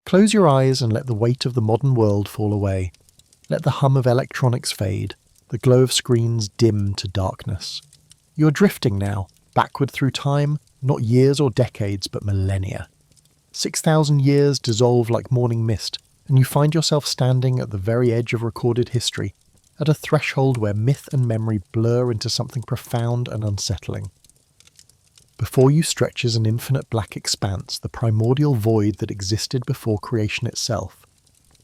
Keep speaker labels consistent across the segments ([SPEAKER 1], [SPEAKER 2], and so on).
[SPEAKER 1] Close your eyes and let the weight of the modern world fall away. Let the hum of electronics fade, the glow of screens dim to darkness. You are drifting now, backward through time, not years or decades, but millennia. 6,000 years dissolve like morning mist, and you find yourself standing at the very edge of recorded history, at a threshold where myth and memory blur into something profound and unsettling. Before you stretches an infinite black expanse, the primordial void that existed before creation itself.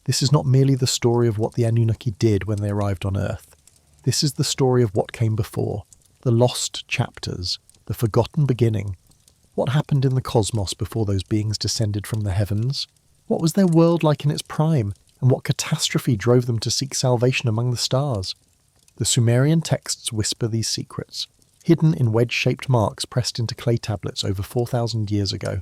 [SPEAKER 1] This is not merely the story of what the Anunnaki did when they arrived on Earth. This is the story of what came before, the lost chapters, the forgotten beginning. What happened in the cosmos before those beings descended from the heavens? What was their world like in its prime, and what catastrophe drove them to seek salvation among the stars? The Sumerian texts whisper these secrets, hidden in wedge-shaped marks pressed into clay tablets over 4,000 years ago.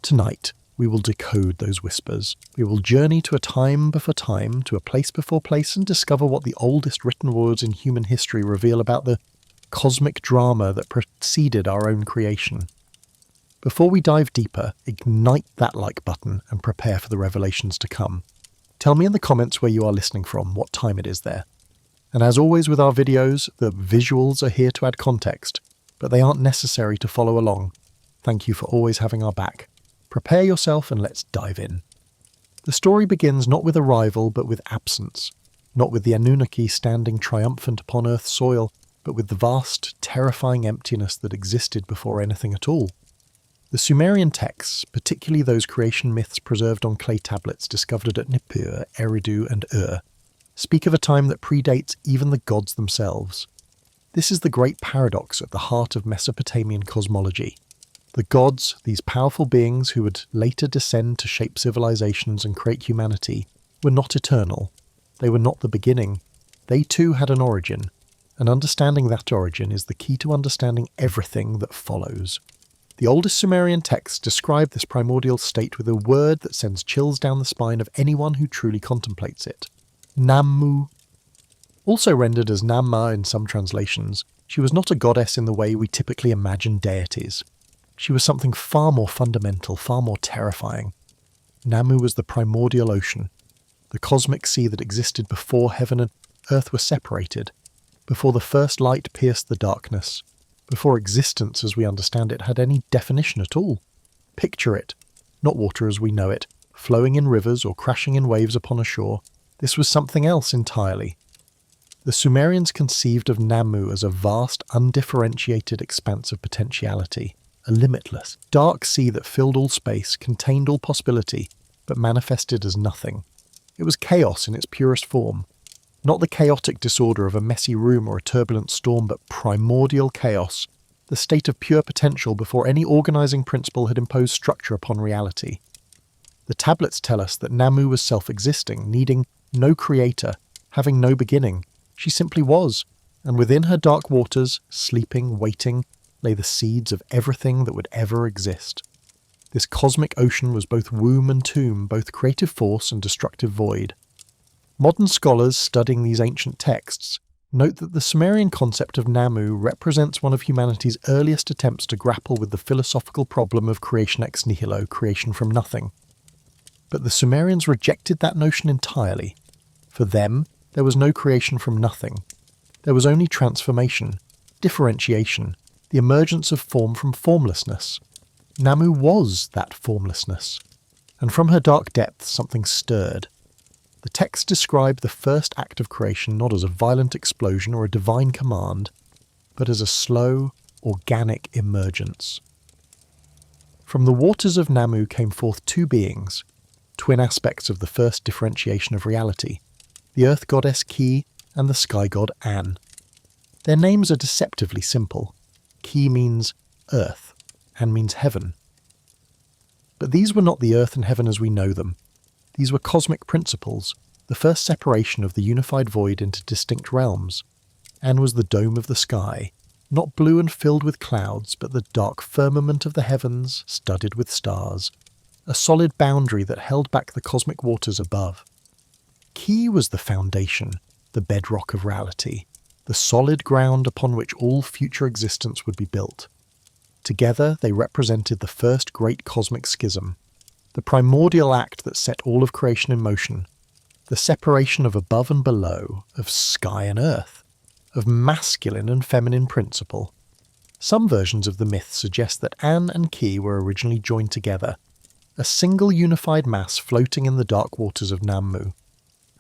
[SPEAKER 1] Tonight, we will decode those whispers. We will journey to a time before time, to a place before place, and discover what the oldest written words in human history reveal about the cosmic drama that preceded our own creation. Before we dive deeper, ignite that like button and prepare for the revelations to come. Tell me in the comments where you are listening from, what time it is there. And as always with our videos, the visuals are here to add context, but they aren't necessary to follow along. Thank you for always having our back. Prepare yourself and let's dive in. The story begins not with arrival, but with absence. Not with the Anunnaki standing triumphant upon Earth's soil, but with the vast, terrifying emptiness that existed before anything at all. The Sumerian texts, particularly those creation myths preserved on clay tablets discovered at Nibiru, Eridu and speak of a time that predates even the gods themselves. This is the great paradox at the heart of Mesopotamian cosmology. The gods, these powerful beings who would later descend to shape civilizations and create humanity, were not eternal. They were not the beginning. They too had an origin, and understanding that origin is the key to understanding everything that follows. The oldest Sumerian texts describe this primordial state with a word that sends chills down the spine of anyone who truly contemplates it. Nammu. Also rendered as Namma in some translations, she was not a goddess in the way we typically imagine deities. She was something far more fundamental, far more terrifying. Nammu was the primordial ocean, the cosmic sea that existed before heaven and earth were separated, before the first light pierced the darkness, before existence as we understand it had any definition at all. Picture it, not water as we know it, flowing in rivers or crashing in waves upon a shore. This was something else entirely. The Sumerians conceived of Nammu as a vast, undifferentiated expanse of potentiality, a limitless, dark sea that filled all space, contained all possibility, but manifested as nothing. It was chaos in its purest form. Not the chaotic disorder of a messy room or a turbulent storm, but primordial chaos, the state of pure potential before any organizing principle had imposed structure upon reality. The tablets tell us that Nammu was self-existing, needing no creator, having no beginning. She simply was, and within her dark waters, sleeping, waiting, lay the seeds of everything that would ever exist. This cosmic ocean was both womb and tomb, both creative force and destructive void. Modern scholars studying these ancient texts note that the Sumerian concept of Nammu represents one of humanity's earliest attempts to grapple with the philosophical problem of creation ex nihilo, creation from nothing. But the Sumerians rejected that notion entirely. For them, there was no creation from nothing. There was only transformation, differentiation, the emergence of form from formlessness. Nammu was that formlessness, and from her dark depths something stirred. The texts describe the first act of creation not as a violent explosion or a divine command, but as a slow, organic emergence. From the waters of Nammu came forth two beings, twin aspects of the first differentiation of reality, the earth goddess Ki and the sky god An. Their names are deceptively simple. Ki means earth, An means heaven. But these were not the earth and heaven as we know them. These were cosmic principles, the first separation of the unified void into distinct realms. An was the dome of the sky, not blue and filled with clouds, but the dark firmament of the heavens, studded with stars, a solid boundary that held back the cosmic waters above. Ki was the foundation, the bedrock of reality, the solid ground upon which all future existence would be built. Together they represented the first great cosmic schism. the primordial act that set all of creation in motion, the separation of above and below, of sky and earth, of masculine and feminine principle. Some versions of the myth suggest that An and Ki were originally joined together, a single unified mass floating in the dark waters of Nammu,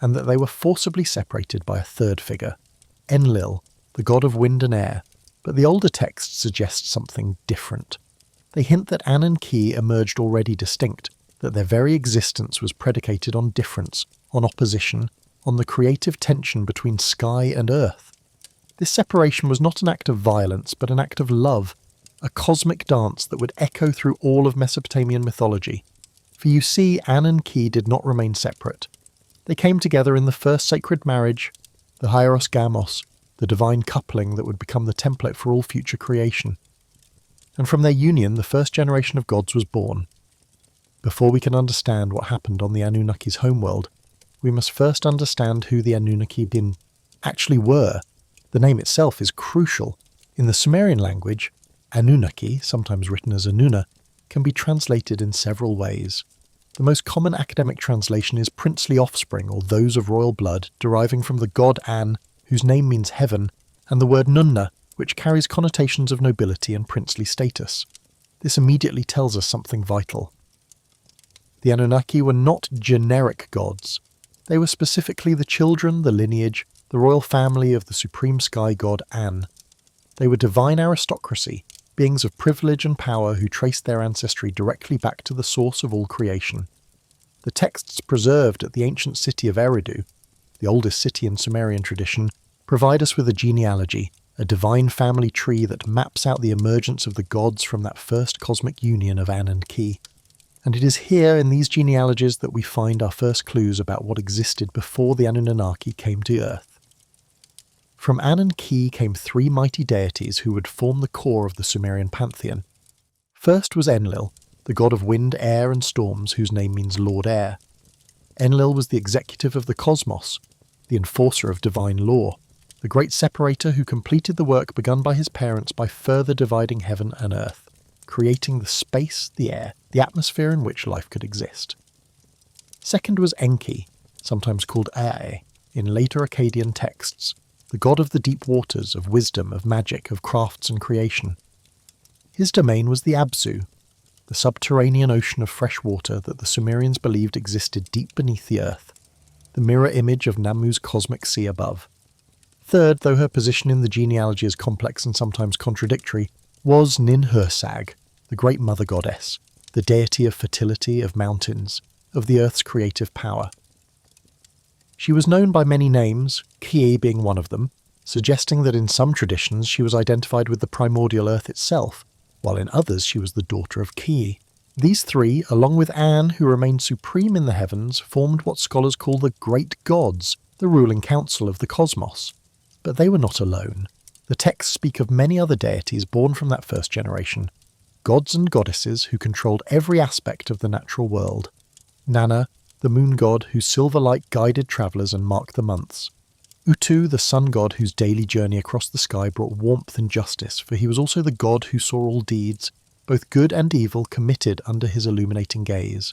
[SPEAKER 1] and that they were forcibly separated by a third figure, Enlil, the god of wind and air, but the older texts suggest something different. They hint that An and Ki emerged already distinct, that their very existence was predicated on difference, on opposition, on the creative tension between sky and earth. This separation was not an act of violence, but an act of love, a cosmic dance that would echo through all of Mesopotamian mythology. For you see, An and Ki did not remain separate. They came together in the first sacred marriage, the Hieros Gamos, the divine coupling that would become the template for all future creation. And from their union, the first generation of gods was born. Before we can understand what happened on the Anunnaki's homeworld, we must first understand who the Anunnaki actually were. The name itself is crucial. In the Sumerian language, Anunnaki, sometimes written as Anunna, can be translated in several ways. The most common academic translation is princely offspring, or those of royal blood, deriving from the god An, whose name means heaven, and the word Nunna, which carries connotations of nobility and princely status. This immediately tells us something vital. The Anunnaki were not generic gods. They were specifically the children, the lineage, the royal family of the supreme sky god An. They were divine aristocracy, beings of privilege and power who traced their ancestry directly back to the source of all creation. The texts preserved at the ancient city of Eridu, the oldest city in Sumerian tradition, provide us with a genealogy, a divine family tree that maps out the emergence of the gods from that first cosmic union of An and Ki. And it is here in these genealogies that we find our first clues about what existed before the Anunnaki came to Earth. From An and Ki came three mighty deities who would form the core of the Sumerian pantheon. First was Enlil, the god of wind, air and storms, whose name means Lord Air. Enlil was the executive of the cosmos, the enforcer of divine law, the great separator who completed the work begun by his parents by further dividing heaven and earth, creating the space, the air, the atmosphere in which life could exist. Second was Enki, sometimes called Ae, in later Akkadian texts, the god of the deep waters, of wisdom, of magic, of crafts and creation. His domain was the Abzu, the subterranean ocean of fresh water that the Sumerians believed existed deep beneath the earth, the mirror image of Nammu's cosmic sea above. Third, though her position in the genealogy is complex and sometimes contradictory, was Ninhursag, the great mother goddess, the deity of fertility, of mountains, of the earth's creative power. She was known by many names, Ki being one of them, suggesting that in some traditions she was identified with the primordial earth itself, while in others she was the daughter of Ki. These three, along with An, who remained supreme in the heavens, formed what scholars call the Great Gods, the ruling council of the cosmos. But they were not alone. The texts speak of many other deities born from that first generation, gods and goddesses who controlled every aspect of the natural world. Nanna, the moon god whose silver light guided travellers and marked the months. Utu, the sun god whose daily journey across the sky brought warmth and justice, for he was also the god who saw all deeds, both good and evil, committed under his illuminating gaze.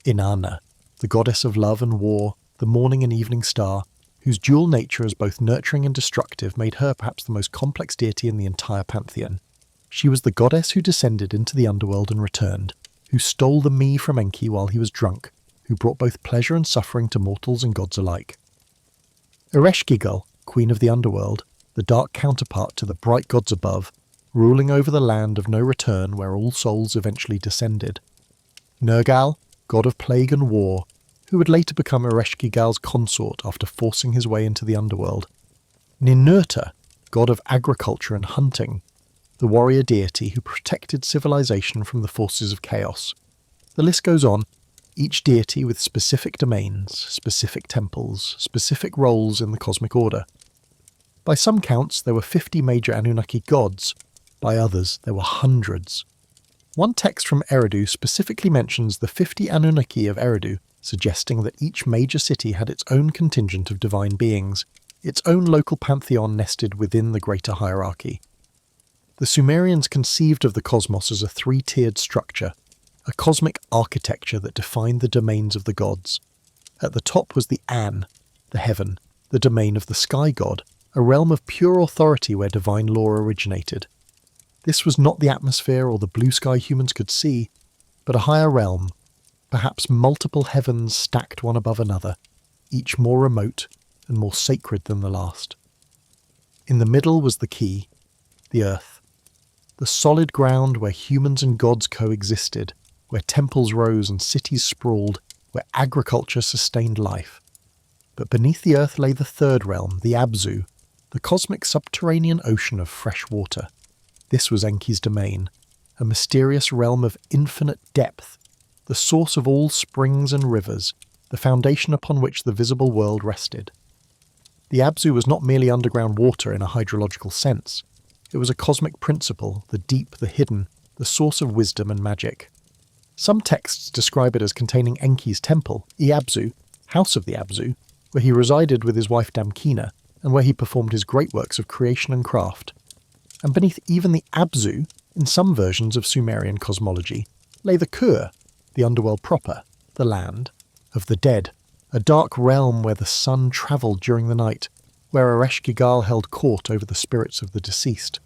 [SPEAKER 1] Inanna, the goddess of love and war, the morning and evening star, whose dual nature as both nurturing and destructive made her perhaps the most complex deity in the entire pantheon. She was the goddess who descended into the underworld and returned, who stole the me from Enki while he was drunk, who brought both pleasure and suffering to mortals and gods alike. Ereshkigal, queen of the underworld, the dark counterpart to the bright gods above, ruling over the land of no return where all souls eventually descended. Nergal, god of plague and war, who would later become Ereshkigal's consort after forcing his way into the underworld. Ninurta, god of agriculture and hunting, the warrior deity who protected civilization from the forces of chaos. The list goes on, each deity with specific domains, specific temples, specific roles in the cosmic order. By some counts, there were 50 major Anunnaki gods. By others, there were hundreds. One text from Eridu specifically mentions the 50 Anunnaki of Eridu, suggesting that each major city had its own contingent of divine beings, its own local pantheon nested within the greater hierarchy. The Sumerians conceived of the cosmos as a three-tiered structure. a cosmic architecture that defined the domains of the gods. At the top was the An, the heaven, the domain of the sky god, a realm of pure authority where divine law originated. This was not the atmosphere or the blue sky humans could see, but a higher realm, perhaps multiple heavens stacked one above another, each more remote and more sacred than the last. In the middle was the key, the earth, the solid ground where humans and gods coexisted, where temples rose and cities sprawled, where agriculture sustained life. But beneath the earth lay the third realm, the Abzu, the cosmic subterranean ocean of fresh water. This was Enki's domain, a mysterious realm of infinite depth, the source of all springs and rivers, the foundation upon which the visible world rested. The Abzu was not merely underground water in a hydrological sense. It was a cosmic principle, the deep, the hidden, the source of wisdom and magic. Some texts describe it as containing Enki's temple, Iabzu, House of the Abzu, where he resided with his wife Damkina, and where he performed his great works of creation and craft. And beneath even the Abzu, in some versions of Sumerian cosmology, lay the Kur, the underworld proper, the land of the dead, a dark realm where the sun travelled during the night, where Ereshkigal held court over the spirits of the deceased.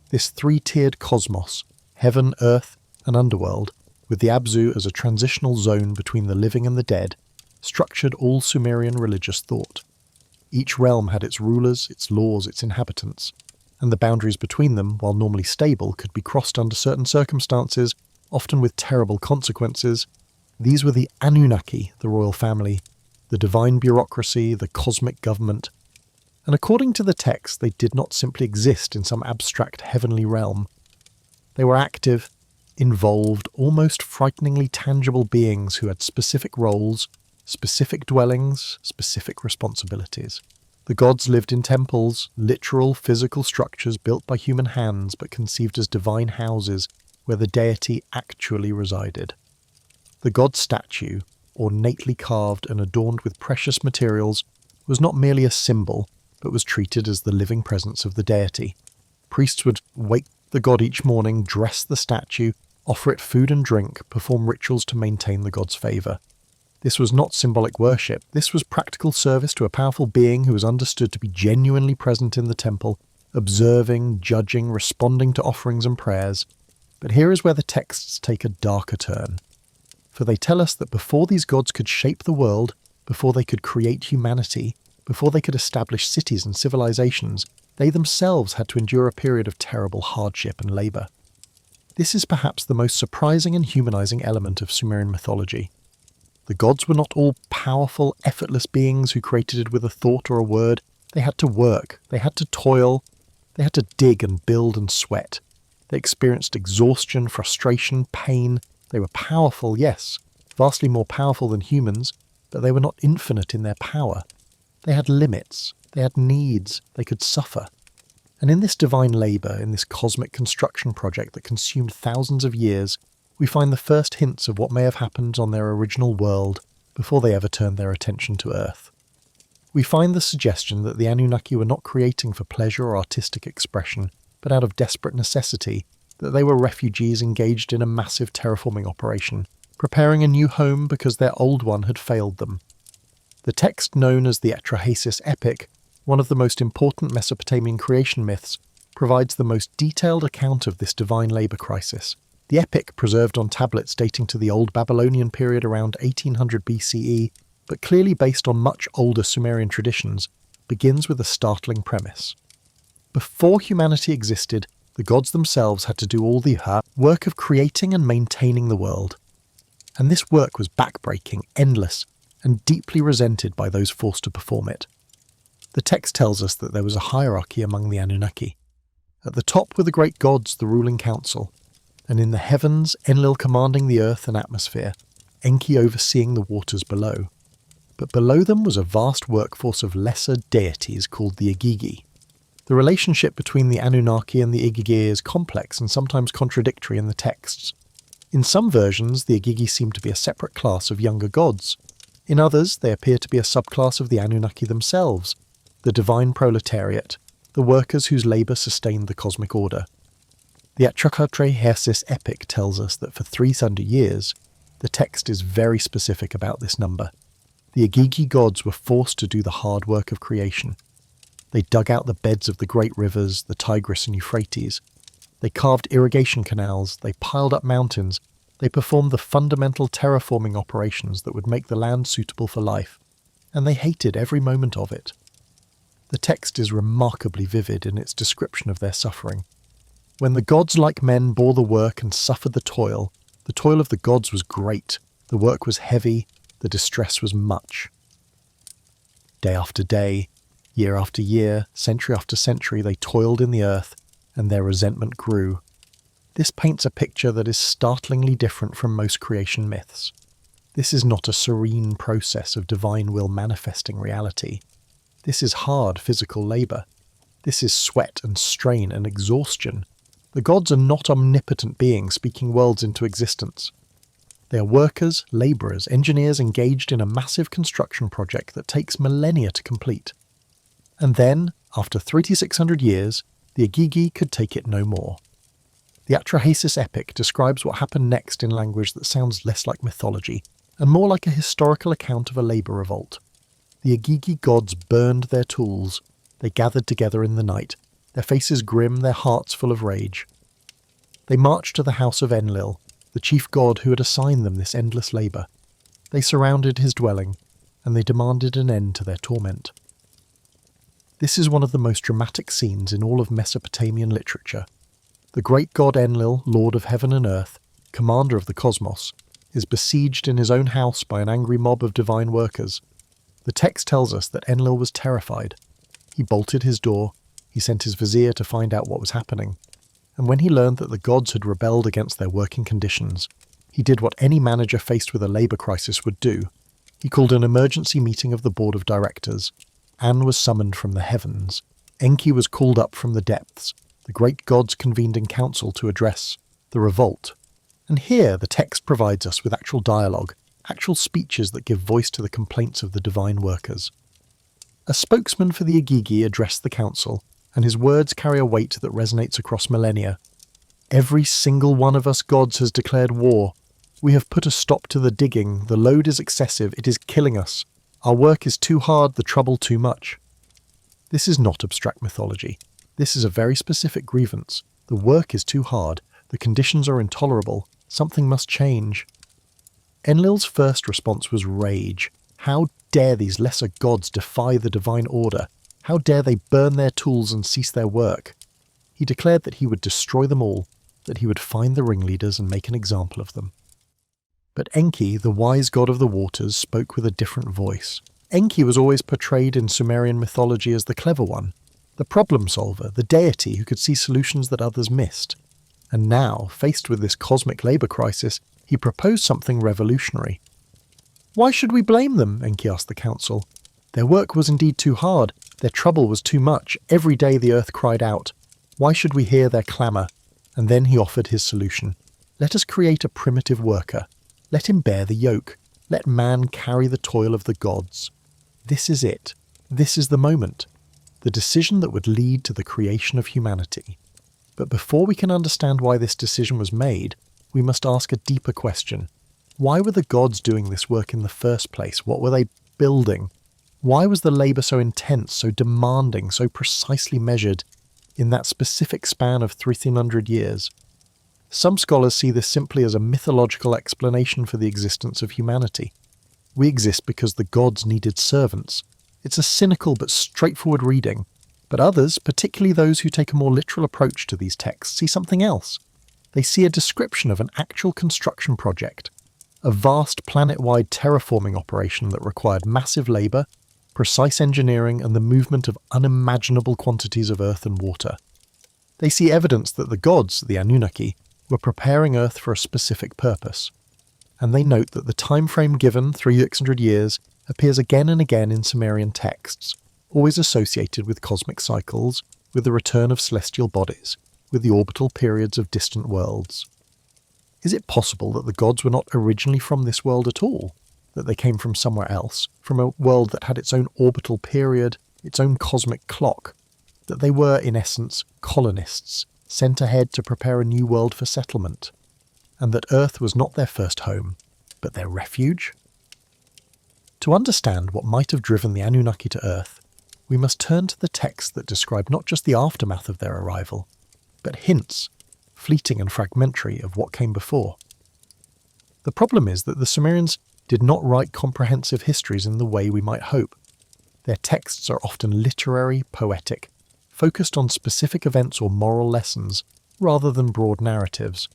[SPEAKER 1] This three-tiered cosmos, heaven, earth, and underworld, with the Abzu as a transitional zone between the living and the dead, structured all Sumerian religious thought. Each realm had its rulers, its laws, its inhabitants, and the boundaries between them, while normally stable, could be crossed under certain circumstances, often with terrible consequences. These were the Anunnaki, the royal family, the divine bureaucracy, the cosmic government. And according to the text, they did not simply exist in some abstract heavenly realm. They were active, involved, almost frighteningly tangible beings who had specific roles, specific dwellings, specific responsibilities. The gods lived in temples, literal physical structures built by human hands but conceived as divine houses where the deity actually resided. The god statue, ornately carved and adorned with precious materials, was not merely a symbol, but was treated as the living presence of the deity. Priests would wake the god each morning, dress the statue, offer it food and drink, perform rituals to maintain the god's favour. This was not symbolic worship, this was practical service to a powerful being who was understood to be genuinely present in the temple, observing, judging, responding to offerings and prayers. But here is where the texts take a darker turn. For they tell us that before these gods could shape the world, before they could create humanity, before they could establish cities and civilizations, they themselves had to endure a period of terrible hardship and labour. This is perhaps the most surprising and humanizing element of Sumerian mythology. The gods were not all powerful, effortless beings who created it with a thought or a word. They had to work, they had to toil, they had to dig and build and sweat. They experienced exhaustion, frustration, pain. They were powerful, yes, vastly more powerful than humans, but they were not infinite in their power. They had limits, they had needs, they could suffer. And in this divine labour, in this cosmic construction project that consumed thousands of years, we find the first hints of what may have happened on their original world before they ever turned their attention to Earth. We find the suggestion that the Anunnaki were not creating for pleasure or artistic expression, but out of desperate necessity, that they were refugees engaged in a massive terraforming operation, preparing a new home because their old one had failed them. The text known as the Etrahasis Epic, one of the most important Mesopotamian creation myths, provides the most detailed account of this divine labour crisis. The epic, preserved on tablets dating to the Old Babylonian period around 1800 BCE, but clearly based on much older Sumerian traditions, begins with a startling premise. Before humanity existed, the gods themselves had to do all the work of creating and maintaining the world. And this work was backbreaking, endless, and deeply resented by those forced to perform it. The text tells us that there was a hierarchy among the Anunnaki. At the top were the great gods, the ruling council, and in the heavens, Enlil commanding the earth and atmosphere, Enki overseeing the waters below. But below them was a vast workforce of lesser deities called the Igigi. The relationship between the Anunnaki and the Igigi is complex and sometimes contradictory in the texts. In some versions, the Igigi seem to be a separate class of younger gods. In others, they appear to be a subclass of the Anunnaki themselves, the divine proletariat, the workers whose labour sustained the cosmic order. The Atracartraehersis epic tells us that for 300 years, the text is very specific about this number. The Igigi gods were forced to do the hard work of creation. They dug out the beds of the great rivers, the Tigris and Euphrates. They carved irrigation canals, they piled up mountains, they performed the fundamental terraforming operations that would make the land suitable for life, and they hated every moment of it. The text is remarkably vivid in its description of their suffering. When the gods like men bore the work and suffered the toil of the gods was great, the work was heavy, the distress was much. Day after day, year after year, century after century, they toiled in the earth, and their resentment grew. This paints a picture that is startlingly different from most creation myths. This is not a serene process of divine will manifesting reality. This is hard physical labour. This is sweat and strain and exhaustion. The gods are not omnipotent beings speaking worlds into existence. They are workers, labourers, engineers engaged in a massive construction project that takes millennia to complete. And then, after 3,600 years, the Igigi could take it no more. The Atrahasis epic describes what happened next in language that sounds less like mythology, and more like a historical account of a labour revolt. The Igigi gods burned their tools. They gathered together in the night, their faces grim, their hearts full of rage. They marched to the house of Enlil, the chief god who had assigned them this endless labour. They surrounded his dwelling, and they demanded an end to their torment. This is one of the most dramatic scenes in all of Mesopotamian literature. The great god Enlil, lord of heaven and earth, commander of the cosmos, is besieged in his own house by an angry mob of divine workers. The text tells us that Enlil was terrified. He bolted his door, he sent his vizier to find out what was happening, and when he learned that the gods had rebelled against their working conditions, he did what any manager faced with a labour crisis would do. He called an emergency meeting of the board of directors. An was summoned from the heavens. Enki was called up from the depths. The great gods convened in council to address the revolt. And here the text provides us with actual dialogue, actual speeches that give voice to the complaints of the divine workers. A spokesman for the Igigi addressed the council, and his words carry a weight that resonates across millennia. Every single one of us gods has declared war. We have put a stop to the digging. The load is excessive. It is killing us. Our work is too hard, the trouble too much. This is not abstract mythology. This is a very specific grievance. The work is too hard. The conditions are intolerable. Something must change. Enlil's first response was rage. How dare these lesser gods defy the divine order? How dare they burn their tools and cease their work? He declared that he would destroy them all, that he would find the ringleaders and make an example of them. But Enki, the wise god of the waters, spoke with a different voice. Enki was always portrayed in Sumerian mythology as the clever one, the problem solver, the deity who could see solutions that others missed. And now, faced with this cosmic labour crisis, he proposed something revolutionary. Why should we blame them? Enki asked the council. Their work was indeed too hard. Their trouble was too much. Every day the earth cried out. Why should we hear their clamour? And then he offered his solution. Let us create a primitive worker. Let him bear the yoke. Let man carry the toil of the gods. This is it. This is the moment. The decision that would lead to the creation of humanity. But before we can understand why this decision was made, we must ask a deeper question. Why were the gods doing this work in the first place? What were they building? Why was the labour so intense, so demanding, so precisely measured in that specific span of 1,300 years? Some scholars see this simply as a mythological explanation for the existence of humanity. We exist because the gods needed servants. It's a cynical but straightforward reading, but others, particularly those who take a more literal approach to these texts, see something else. They see a description of an actual construction project, a vast planet-wide terraforming operation that required massive labour, precise engineering, and the movement of unimaginable quantities of earth and water. They see evidence that the gods, the Anunnaki, were preparing Earth for a specific purpose, and they note that the time frame given, 300 years, appears again and again in Sumerian texts, always associated with cosmic cycles, with the return of celestial bodies, with the orbital periods of distant worlds. Is it possible that the gods were not originally from this world at all? That they came from somewhere else, from a world that had its own orbital period, its own cosmic clock? That they were, in essence, colonists, sent ahead to prepare a new world for settlement, and that Earth was not their first home, but their refuge? To understand what might have driven the Anunnaki to Earth, we must turn to the texts that describe not just the aftermath of their arrival, but hints, fleeting and fragmentary, of what came before. The problem is that the Sumerians did not write comprehensive histories in the way we might hope. Their texts are often literary, poetic, focused on specific events or moral lessons, rather than broad narratives.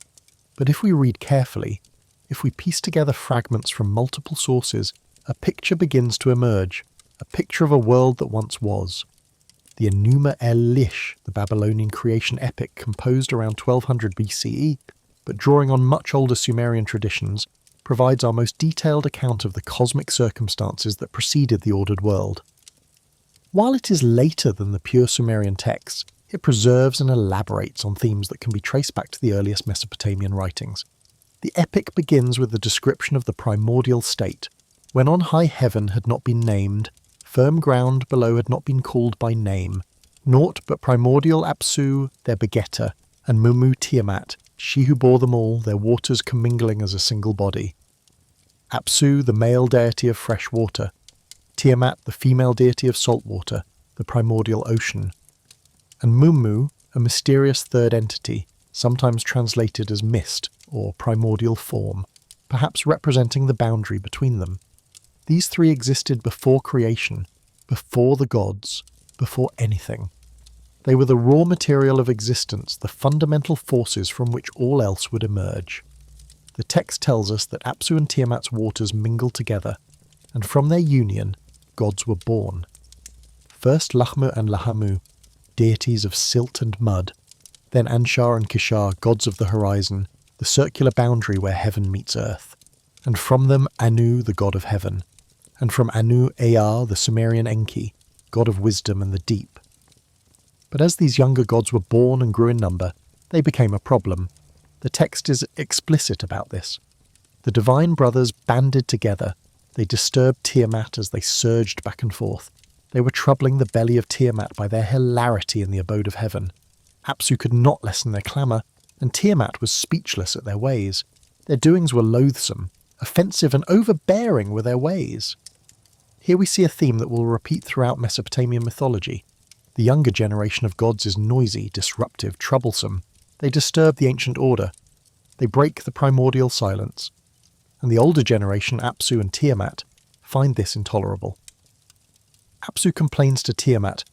[SPEAKER 1] But if we read carefully, if we piece together fragments from multiple sources, a picture begins to emerge, a picture of a world that once was. The Enuma Elish, the Babylonian creation epic composed around 1200 BCE, but drawing on much older Sumerian traditions, provides our most detailed account of the cosmic circumstances that preceded the ordered world. While it is later than the pure Sumerian texts, it preserves and elaborates on themes that can be traced back to the earliest Mesopotamian writings. The epic begins with the description of the primordial state, when on high heaven had not been named, firm ground below had not been called by name, naught but primordial Apsu, their begetter, and Mummu Tiamat, she who bore them all, their waters commingling as a single body. Apsu, the male deity of fresh water, Tiamat, the female deity of salt water, the primordial ocean, and Mummu, a mysterious third entity, sometimes translated as mist or primordial form, perhaps representing the boundary between them. These three existed before creation, before the gods, before anything. They were the raw material of existence, the fundamental forces from which all else would emerge. The text tells us that Apsu and Tiamat's waters mingled together, and from their union, gods were born. First Lachmu and Lahamu, deities of silt and mud, then Anshar and Kishar, gods of the horizon, the circular boundary where heaven meets earth, and from them Anu, the god of heaven, and from Anu Ea, the Sumerian Enki, god of wisdom and the deep. But as these younger gods were born and grew in number, they became a problem. The text is explicit about this. The divine brothers banded together. They disturbed Tiamat as they surged back and forth. They were troubling the belly of Tiamat by their hilarity in the abode of heaven. Apsu could not lessen their clamour, and Tiamat was speechless at their ways. Their doings were loathsome, offensive and overbearing were their ways. Here we see a theme that will repeat throughout Mesopotamian mythology. The younger generation of gods is noisy, disruptive, troublesome. They disturb the ancient order. They break the primordial silence. And the older generation, Apsu and Tiamat, find this intolerable. Apsu complains to Tiamat,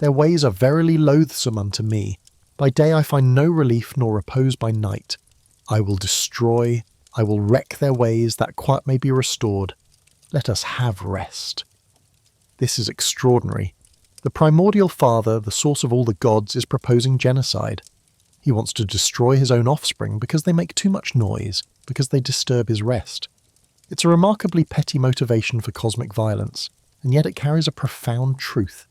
[SPEAKER 1] "Their ways are verily loathsome unto me. By day I find no relief nor repose by night. I will destroy, I will wreck their ways, that quiet may be restored. Let us have rest." This is extraordinary. The primordial father, the source of all the gods, is proposing genocide. He wants to destroy his own offspring because they make too much noise, because they disturb his rest. It's a remarkably petty motivation for cosmic violence, and yet it carries a profound truth.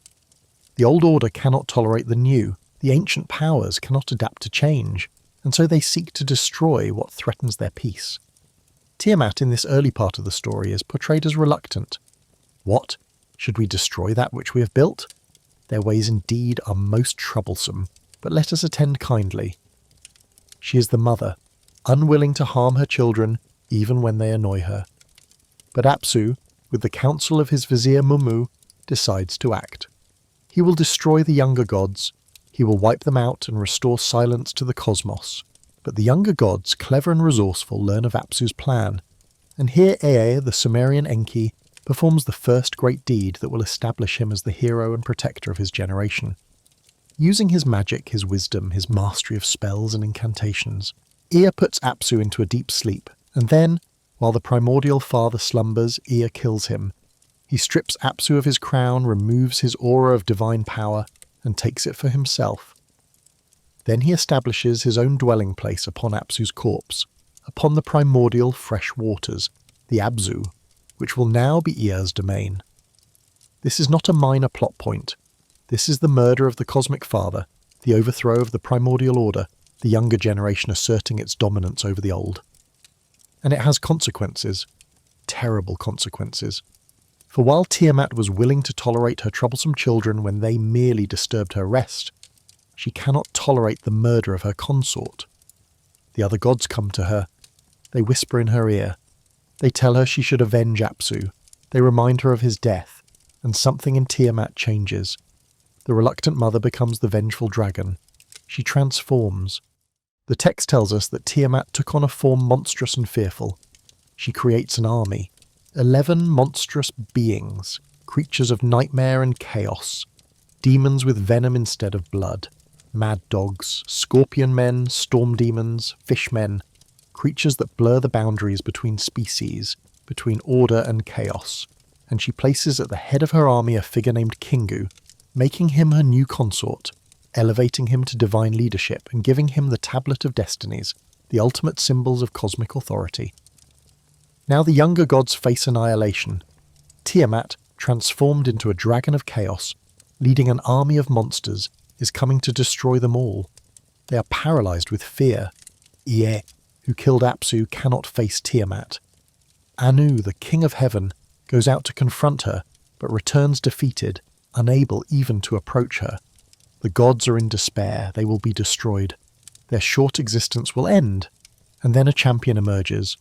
[SPEAKER 1] The old order cannot tolerate the new, the ancient powers cannot adapt to change, and so they seek to destroy what threatens their peace. Tiamat in this early part of the story is portrayed as reluctant. What? Should we destroy that which we have built? Their ways indeed are most troublesome, but let us attend kindly. She is the mother, unwilling to harm her children even when they annoy her. But Apsu, with the counsel of his vizier Mummu, decides to act. He will destroy the younger gods, he will wipe them out and restore silence to the cosmos. But the younger gods, clever and resourceful, learn of Apsu's plan, and here Ea, the Sumerian Enki, performs the first great deed that will establish him as the hero and protector of his generation. Using his magic, his wisdom, his mastery of spells and incantations, Ea puts Apsu into a deep sleep, and then, while the primordial father slumbers, Ea kills him. He strips Apsu of his crown, removes his aura of divine power, and takes it for himself. Then he establishes his own dwelling place upon Apsu's corpse, upon the primordial fresh waters, the Abzu, which will now be Ea's domain. This is not a minor plot point. This is the murder of the cosmic father, the overthrow of the primordial order, the younger generation asserting its dominance over the old. And it has consequences, terrible consequences. For while Tiamat was willing to tolerate her troublesome children when they merely disturbed her rest, She cannot tolerate the murder of her consort. The other gods come to her. They whisper in her ear. They tell her she should avenge Apsu. They remind her of his death, and something in Tiamat changes. The reluctant mother becomes the vengeful dragon. She transforms. The text tells us that Tiamat took on a form monstrous and fearful. She creates an army. 11 monstrous beings, creatures of nightmare and chaos. Demons with venom instead of blood. Mad dogs, scorpion men, storm demons, fishmen. Creatures that blur the boundaries between species, between order and chaos. And she places at the head of her army a figure named Kingu, making him her new consort, elevating him to divine leadership and giving him the Tablet of Destinies, the ultimate symbols of cosmic authority. Now the younger gods face annihilation. Tiamat, transformed into a dragon of chaos, leading an army of monsters, is coming to destroy them all. They are paralyzed with fear. Ie, who killed Apsu, cannot face Tiamat. Anu, the king of heaven, goes out to confront her, but returns defeated, unable even to approach her. The gods are in despair. They will be destroyed. Their short existence will end. And then a champion emerges.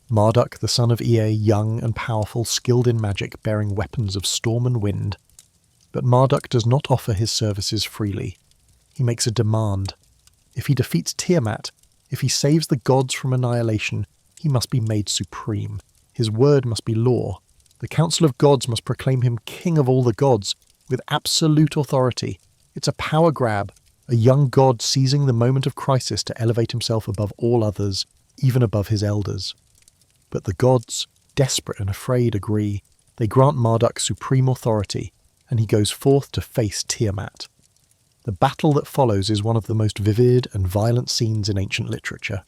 [SPEAKER 1] Marduk, the son of Ea, young and powerful, skilled in magic, bearing weapons of storm and wind. But Marduk does not offer his services freely. He makes a demand. If he defeats Tiamat, if he saves the gods from annihilation, he must be made supreme. His word must be law. The Council of Gods must proclaim him king of all the gods, with absolute authority. It's a power grab, a young god seizing the moment of crisis to elevate himself above all others, even above his elders. But the gods, desperate and afraid, agree. They grant Marduk supreme authority, and he goes forth to face Tiamat. The battle that follows is one of the most vivid and violent scenes in ancient literature.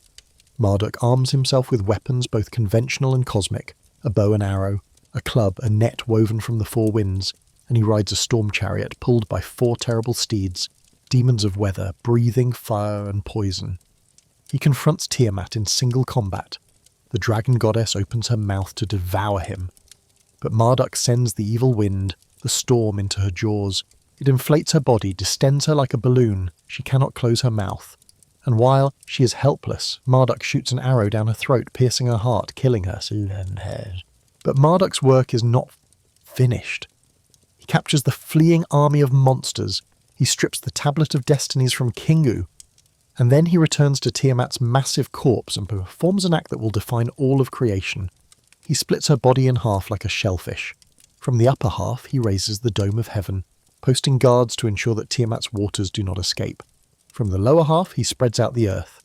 [SPEAKER 1] Marduk arms himself with weapons both conventional and cosmic, a bow and arrow, a club, a net woven from the four winds, and he rides a storm chariot pulled by 4 terrible steeds, demons of weather, breathing fire and poison. He confronts Tiamat in single combat. The dragon goddess opens her mouth to devour him. But Marduk sends the evil wind, the storm, into her jaws. It inflates her body, distends her like a balloon. She cannot close her mouth. And while she is helpless, Marduk shoots an arrow down her throat, piercing her heart, killing her. But Marduk's work is not finished. He captures the fleeing army of monsters. He strips the Tablet of Destinies from Kingu. And then he returns to Tiamat's massive corpse and performs an act that will define all of creation. He splits her body in half like a shellfish. From the upper half, he raises the dome of heaven, posting guards to ensure that Tiamat's waters do not escape. From the lower half, he spreads out the earth.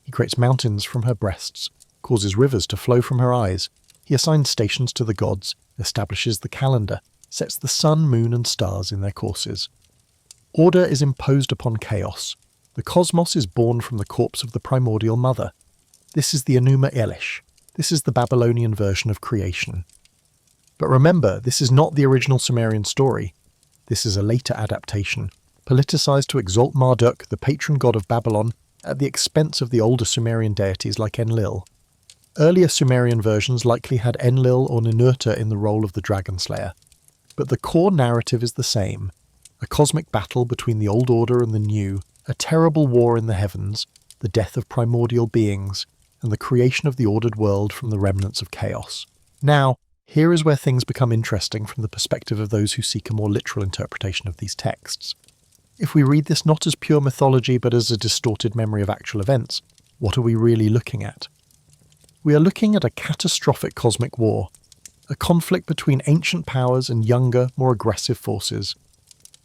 [SPEAKER 1] He creates mountains from her breasts, causes rivers to flow from her eyes. He assigns stations to the gods, establishes the calendar, sets the sun, moon, and stars in their courses. Order is imposed upon chaos. The cosmos is born from the corpse of the primordial mother. This is the Enuma Elish. This is the Babylonian version of creation. But remember, this is not the original Sumerian story. This is a later adaptation, politicized to exalt Marduk, the patron god of Babylon, at the expense of the older Sumerian deities like Enlil. Earlier Sumerian versions likely had Enlil or Ninurta in the role of the dragon slayer. But the core narrative is the same. A cosmic battle between the old order and the new, a terrible war in the heavens, the death of primordial beings, and the creation of the ordered world from the remnants of chaos. Now, here is where things become interesting from the perspective of those who seek a more literal interpretation of these texts. If we read this not as pure mythology but as a distorted memory of actual events, what are we really looking at? We are looking at a catastrophic cosmic war, a conflict between ancient powers and younger, more aggressive forces.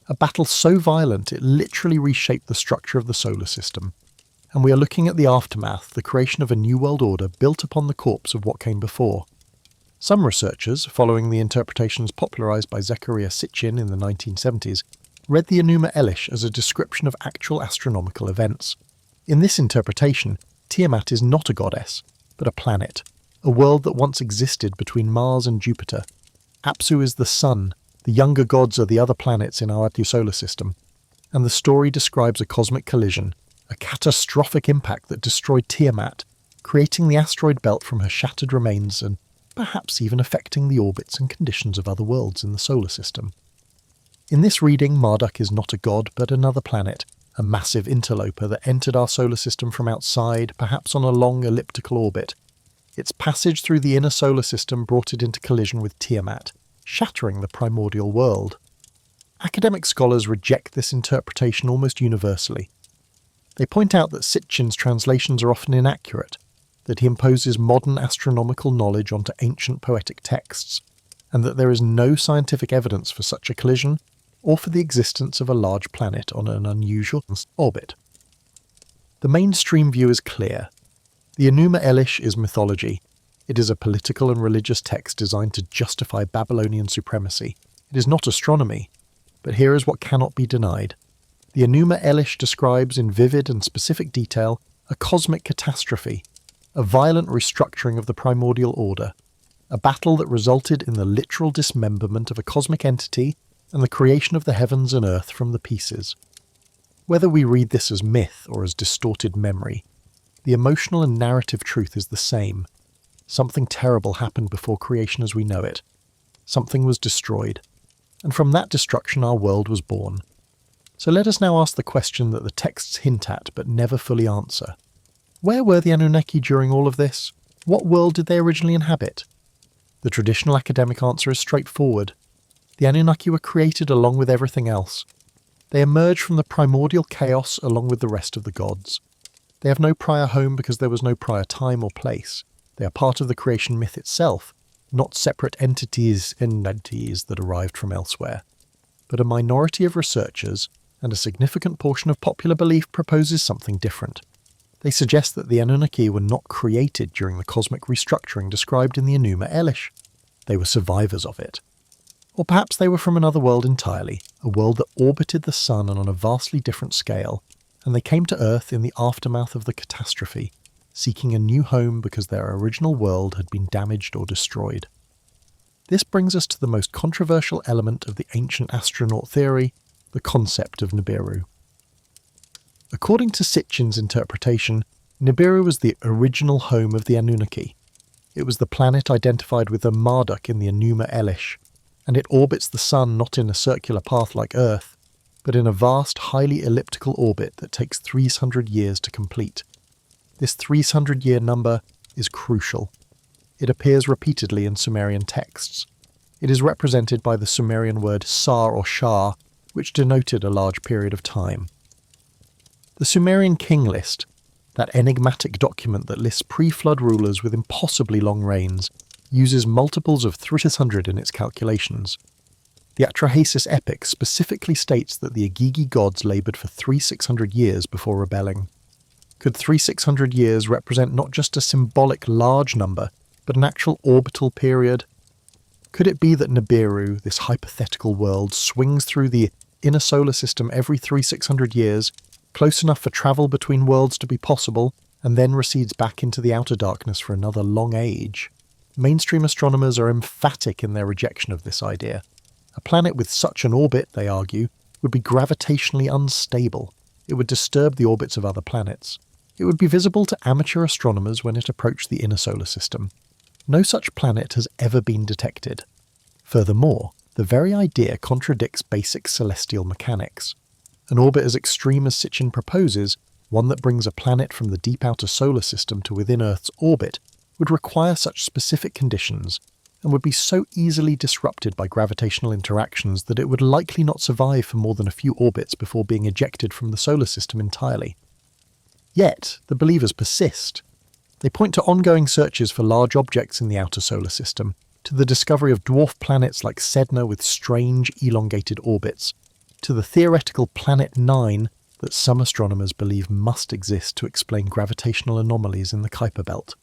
[SPEAKER 1] A battle so violent it literally reshaped the structure of the solar system. And we are looking at the aftermath, the creation of a new world order built upon the corpse of what came before. Some researchers, following the interpretations popularized by Zecharia Sitchin in the 1970s, read the Enuma Elish as a description of actual astronomical events. In this interpretation, Tiamat is not a goddess, but a planet, a world that once existed between Mars and Jupiter. Apsu is the sun, the younger gods are the other planets in our solar system, and the story describes a cosmic collision, a catastrophic impact that destroyed Tiamat, creating the asteroid belt from her shattered remains and perhaps even affecting the orbits and conditions of other worlds in the solar system. In this reading, Marduk is not a god, but another planet, a massive interloper that entered our solar system from outside, perhaps on a long elliptical orbit. Its passage through the inner solar system brought it into collision with Tiamat, shattering the primordial world. Academic scholars reject this interpretation almost universally. They point out that Sitchin's translations are often inaccurate, that he imposes modern astronomical knowledge onto ancient poetic texts, and that there is no scientific evidence for such a collision or for the existence of a large planet on an unusual orbit. The mainstream view is clear. The Enuma Elish is mythology. It is a political and religious text designed to justify Babylonian supremacy. It is not astronomy. But here is what cannot be denied. The Enuma Elish describes in vivid and specific detail a cosmic catastrophe, a violent restructuring of the primordial order, a battle that resulted in the literal dismemberment of a cosmic entity and the creation of the heavens and earth from the pieces. Whether we read this as myth or as distorted memory, the emotional and narrative truth is the same. Something terrible happened before creation as we know it. Something was destroyed, and from that destruction our world was born. So let us now ask the question that the texts hint at but never fully answer. Where were the Anunnaki during all of this? What world did they originally inhabit? The traditional academic answer is straightforward. The Anunnaki were created along with everything else. They emerged from the primordial chaos along with the rest of the gods. They have no prior home because there was no prior time or place. They are part of the creation myth itself, not separate entities that arrived from elsewhere. But a minority of researchers, and a significant portion of popular belief, proposes something different. They suggest that the Anunnaki were not created during the cosmic restructuring described in the Enuma Elish. They were survivors of it. Or perhaps they were from another world entirely, a world that orbited the sun on a vastly different scale, and they came to Earth in the aftermath of the catastrophe, seeking a new home because their original world had been damaged or destroyed. This brings us to the most controversial element of the ancient astronaut theory, the concept of Nibiru. According to Sitchin's interpretation, Nibiru was the original home of the Anunnaki. It was the planet identified with the Marduk in the Enuma Elish, and it orbits the sun not in a circular path like Earth, but in a vast, highly elliptical orbit that takes 300 years to complete. This 300-year number is crucial. It appears repeatedly in Sumerian texts. It is represented by the Sumerian word sar or shar, which denoted a large period of time. The Sumerian king list, that enigmatic document that lists pre-flood rulers with impossibly long reigns, uses multiples of 300 in its calculations. The Atrahasis epic specifically states that the Igigi gods laboured for 3,600 years before rebelling. Could 3,600 years represent not just a symbolic large number, but an actual orbital period? Could it be that Nibiru, this hypothetical world, swings through the inner solar system every 3,600 years, close enough for travel between worlds to be possible, and then recedes back into the outer darkness for another long age? Mainstream astronomers are emphatic in their rejection of this idea. A planet with such an orbit, they argue, would be gravitationally unstable. It would disturb the orbits of other planets. It would be visible to amateur astronomers when it approached the inner solar system. No such planet has ever been detected. Furthermore, the very idea contradicts basic celestial mechanics. An orbit as extreme as Sitchin proposes, one that brings a planet from the deep outer solar system to within Earth's orbit, would require such specific conditions and would be so easily disrupted by gravitational interactions that it would likely not survive for more than a few orbits before being ejected from the solar system entirely. Yet, the believers persist. They point to ongoing searches for large objects in the outer solar system, to the discovery of dwarf planets like Sedna with strange, elongated orbits, to the theoretical Planet 9 that some astronomers believe must exist to explain gravitational anomalies in the Kuiper Belt.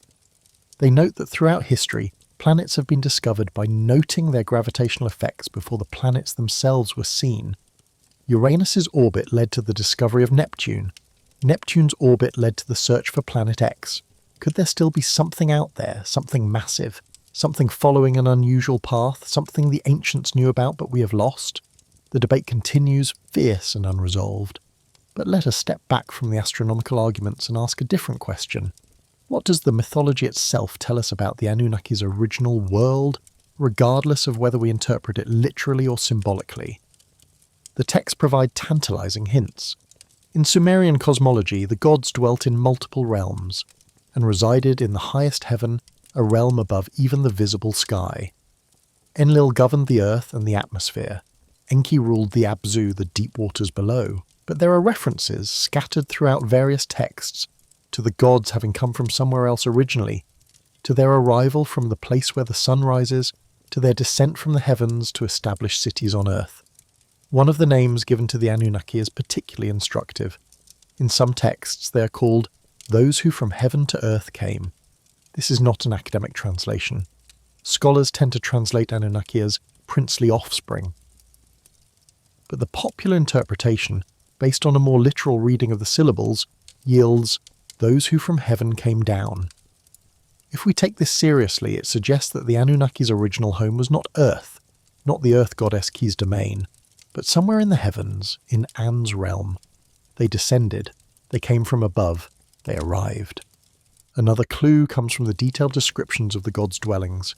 [SPEAKER 1] They note that throughout history, planets have been discovered by noting their gravitational effects before the planets themselves were seen. Uranus's orbit led to the discovery of Neptune. Neptune's orbit led to the search for Planet X. Could there still be something out there, something massive, something following an unusual path, something the ancients knew about but we have lost? The debate continues, fierce and unresolved. But let us step back from the astronomical arguments and ask a different question. What does the mythology itself tell us about the Anunnaki's original world, regardless of whether we interpret it literally or symbolically? The texts provide tantalizing hints. In Sumerian cosmology, the gods dwelt in multiple realms, and resided in the highest heaven, a realm above even the visible sky. Enlil governed the earth and the atmosphere. Enki ruled the Abzu, the deep waters below. But there are references, scattered throughout various texts, to the gods having come from somewhere else originally, to their arrival from the place where the sun rises, to their descent from the heavens to establish cities on earth. One of the names given to the Anunnaki is particularly instructive. In some texts they are called those who from heaven to earth came. This is not an academic translation. Scholars tend to translate Anunnaki as princely offspring. But the popular interpretation, based on a more literal reading of the syllables, yields those who from heaven came down. If we take this seriously, it suggests that the Anunnaki's original home was not Earth, not the Earth goddess Ki's domain, but somewhere in the heavens, in An's realm. They descended, they came from above, they arrived. Another clue comes from the detailed descriptions of the gods' dwellings.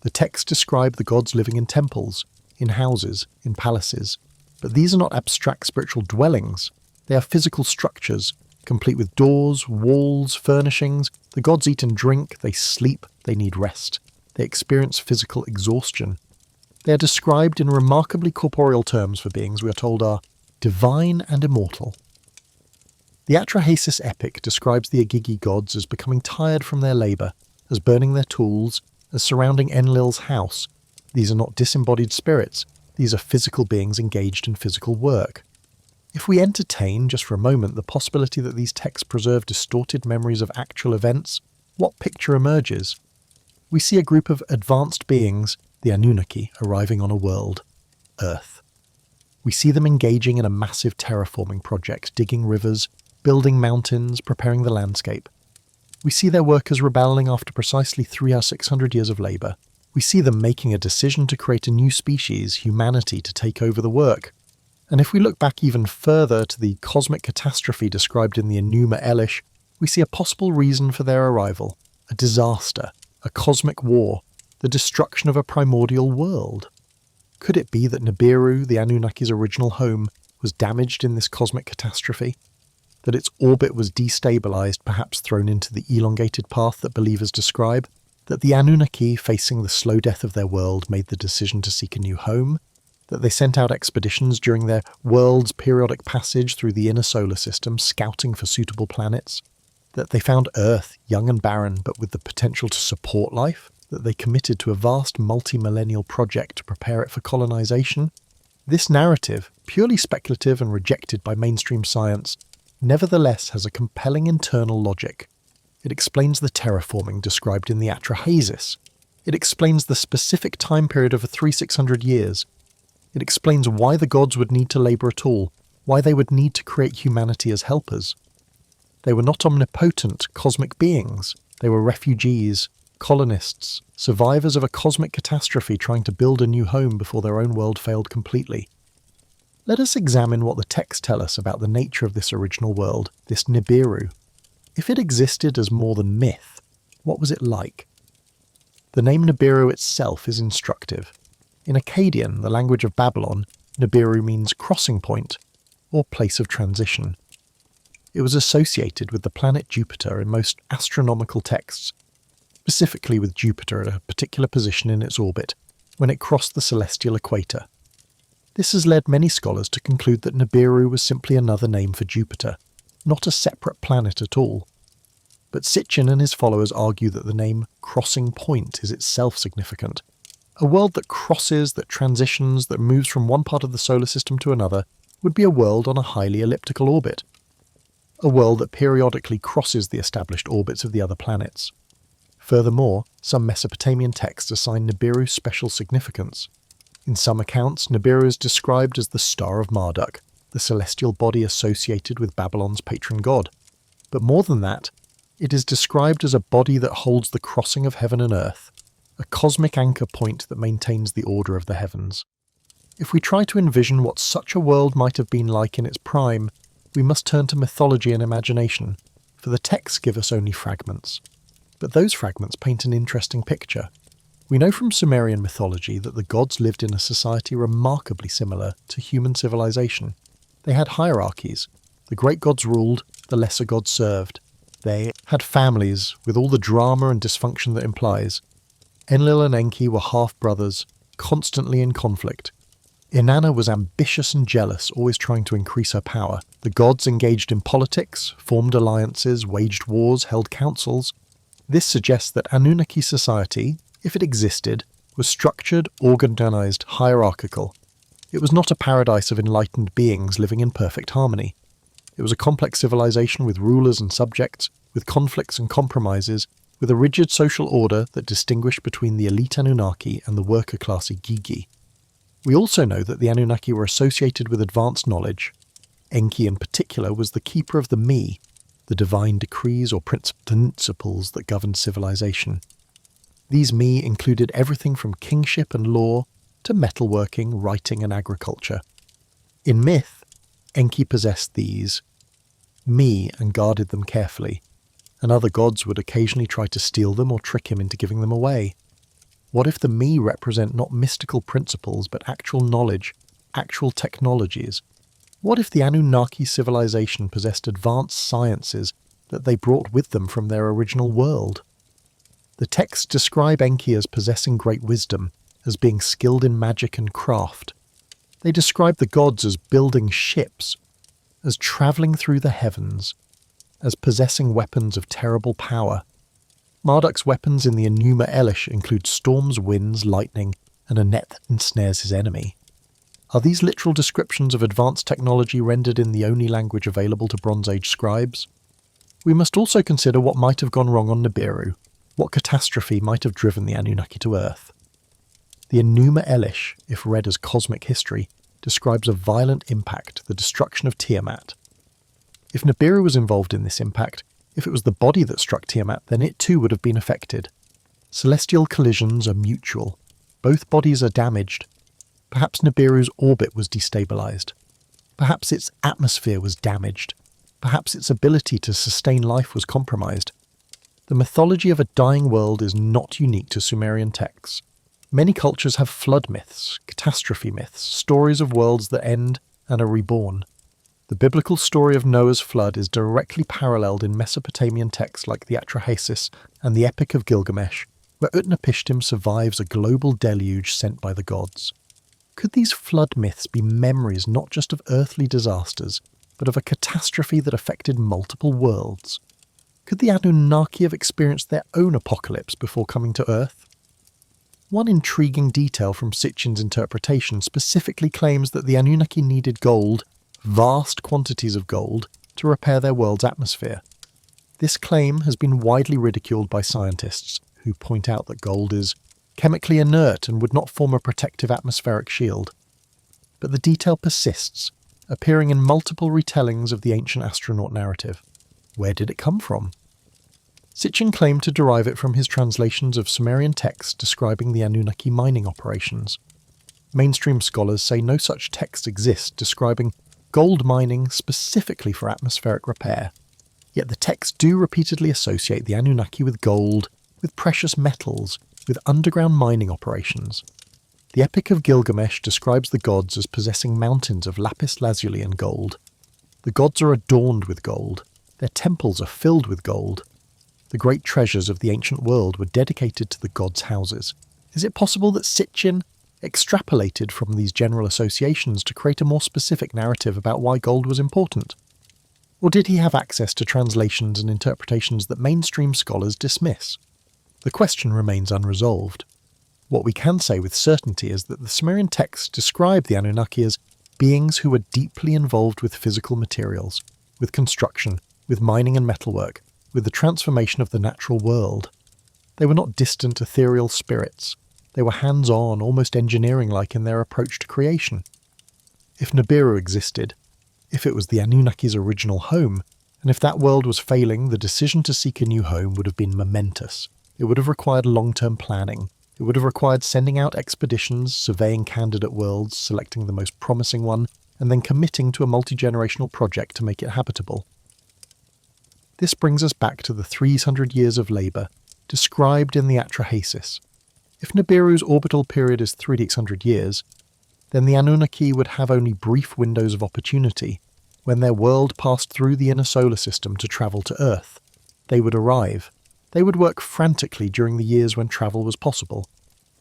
[SPEAKER 1] The texts describe the gods living in temples, in houses, in palaces, but these are not abstract spiritual dwellings. They are physical structures, complete with doors, walls, furnishings. The gods eat and drink, they sleep, they need rest. They experience physical exhaustion. They are described in remarkably corporeal terms for beings we are told are divine and immortal. The Atrahasis epic describes the Igigi gods as becoming tired from their labour, as burning their tools, as surrounding Enlil's house. These are not disembodied spirits, these are physical beings engaged in physical work. If we entertain, just for a moment, the possibility that these texts preserve distorted memories of actual events, what picture emerges? We see a group of advanced beings, the Anunnaki, arriving on a world, Earth. We see them engaging in a massive terraforming project, digging rivers, building mountains, preparing the landscape. We see their workers rebelling after precisely 600 years of labour. We see them making a decision to create a new species, humanity, to take over the work. And if we look back even further to the cosmic catastrophe described in the Enuma Elish, we see a possible reason for their arrival, a disaster, a cosmic war, the destruction of a primordial world. Could it be that Nibiru, the Anunnaki's original home, was damaged in this cosmic catastrophe? That its orbit was destabilized, perhaps thrown into the elongated path that believers describe? That the Anunnaki, facing the slow death of their world, made the decision to seek a new home? That they sent out expeditions during their world's periodic passage through the inner solar system, scouting for suitable planets? That they found Earth, young and barren, but with the potential to support life? That they committed to a vast multi-millennial project to prepare it for colonization? This narrative, purely speculative and rejected by mainstream science, nevertheless has a compelling internal logic. It explains the terraforming described in the Atrahasis. It explains the specific time period of 600 years. It explains why the gods would need to labour at all, why they would need to create humanity as helpers. They were not omnipotent cosmic beings. They were refugees, colonists, survivors of a cosmic catastrophe trying to build a new home before their own world failed completely. Let us examine what the texts tell us about the nature of this original world, this Nibiru. If it existed as more than myth, what was it like? The name Nibiru itself is instructive. In Akkadian, the language of Babylon, Nibiru means crossing point, or place of transition. It was associated with the planet Jupiter in most astronomical texts, specifically with Jupiter at a particular position in its orbit, when it crossed the celestial equator. This has led many scholars to conclude that Nibiru was simply another name for Jupiter, not a separate planet at all. But Sitchin and his followers argue that the name crossing point is itself significant. A world that crosses, that transitions, that moves from one part of the solar system to another would be a world on a highly elliptical orbit. A world that periodically crosses the established orbits of the other planets. Furthermore, some Mesopotamian texts assign Nibiru special significance. In some accounts, Nibiru is described as the Star of Marduk, the celestial body associated with Babylon's patron god. But more than that, it is described as a body that holds the crossing of heaven and earth, a cosmic anchor point that maintains the order of the heavens. If we try to envision what such a world might have been like in its prime, we must turn to mythology and imagination, for the texts give us only fragments. But those fragments paint an interesting picture. We know from Sumerian mythology that the gods lived in a society remarkably similar to human civilization. They had hierarchies. The great gods ruled, the lesser gods served. They had families, with all the drama and dysfunction that implies. Enlil and Enki were half-brothers, constantly in conflict. Inanna was ambitious and jealous, always trying to increase her power. The gods engaged in politics, formed alliances, waged wars, held councils. This suggests that Anunnaki society, if it existed, was structured, organised, hierarchical. It was not a paradise of enlightened beings living in perfect harmony. It was a complex civilization with rulers and subjects, with conflicts and compromises, with a rigid social order that distinguished between the elite Anunnaki and the worker class Igigi. We also know that the Anunnaki were associated with advanced knowledge. Enki in particular was the keeper of the me, the divine decrees or principles that governed civilization. These me included everything from kingship and law to metalworking, writing and agriculture. In myth, Enki possessed these me and guarded them carefully, and other gods would occasionally try to steal them or trick him into giving them away. What if the me represent not mystical principles but actual knowledge, actual technologies? What if the Anunnaki civilization possessed advanced sciences that they brought with them from their original world? The texts describe Enki as possessing great wisdom, as being skilled in magic and craft. They describe the gods as building ships, as travelling through the heavens, as possessing weapons of terrible power. Marduk's weapons in the Enuma Elish include storms, winds, lightning, and a net that ensnares his enemy. Are these literal descriptions of advanced technology rendered in the only language available to Bronze Age scribes? We must also consider what might have gone wrong on Nibiru, what catastrophe might have driven the Anunnaki to Earth. The Enuma Elish, if read as cosmic history, describes a violent impact, the destruction of Tiamat. If Nibiru was involved in this impact, if it was the body that struck Tiamat, then it too would have been affected. Celestial collisions are mutual. Both bodies are damaged. Perhaps Nibiru's orbit was destabilized. Perhaps its atmosphere was damaged. Perhaps its ability to sustain life was compromised. The mythology of a dying world is not unique to Sumerian texts. Many cultures have flood myths, catastrophe myths, stories of worlds that end and are reborn. The biblical story of Noah's flood is directly paralleled in Mesopotamian texts like the Atrahasis and the Epic of Gilgamesh, where Utnapishtim survives a global deluge sent by the gods. Could these flood myths be memories not just of earthly disasters, but of a catastrophe that affected multiple worlds? Could the Anunnaki have experienced their own apocalypse before coming to Earth? One intriguing detail from Sitchin's interpretation specifically claims that the Anunnaki needed gold, vast quantities of gold, to repair their world's atmosphere. This claim has been widely ridiculed by scientists, who point out that gold is chemically inert and would not form a protective atmospheric shield. But the detail persists, appearing in multiple retellings of the ancient astronaut narrative. Where did it come from? Sitchin claimed to derive it from his translations of Sumerian texts describing the Anunnaki mining operations. Mainstream scholars say no such text exists describing gold mining specifically for atmospheric repair. Yet the texts do repeatedly associate the Anunnaki with gold, with precious metals, with underground mining operations. The Epic of Gilgamesh describes the gods as possessing mountains of lapis lazuli and gold. The gods are adorned with gold. Their temples are filled with gold. The great treasures of the ancient world were dedicated to the gods' houses. Is it possible that Sitchin extrapolated from these general associations to create a more specific narrative about why gold was important? Or did he have access to translations and interpretations that mainstream scholars dismiss? The question remains unresolved. What we can say with certainty is that the Sumerian texts describe the Anunnaki as beings who were deeply involved with physical materials, with construction, with mining and metalwork, with the transformation of the natural world. They were not distant ethereal spirits. They were hands-on, almost engineering-like in their approach to creation. If Nibiru existed, if it was the Anunnaki's original home, and if that world was failing, the decision to seek a new home would have been momentous. It would have required long-term planning. It would have required sending out expeditions, surveying candidate worlds, selecting the most promising one, and then committing to a multi-generational project to make it habitable. This brings us back to the 300 years of labour, described in the Atrahasis. If Nibiru's orbital period is 300 years, then the Anunnaki would have only brief windows of opportunity, When their world passed through the inner solar system to travel to Earth, they would arrive. They would work frantically during the years when travel was possible,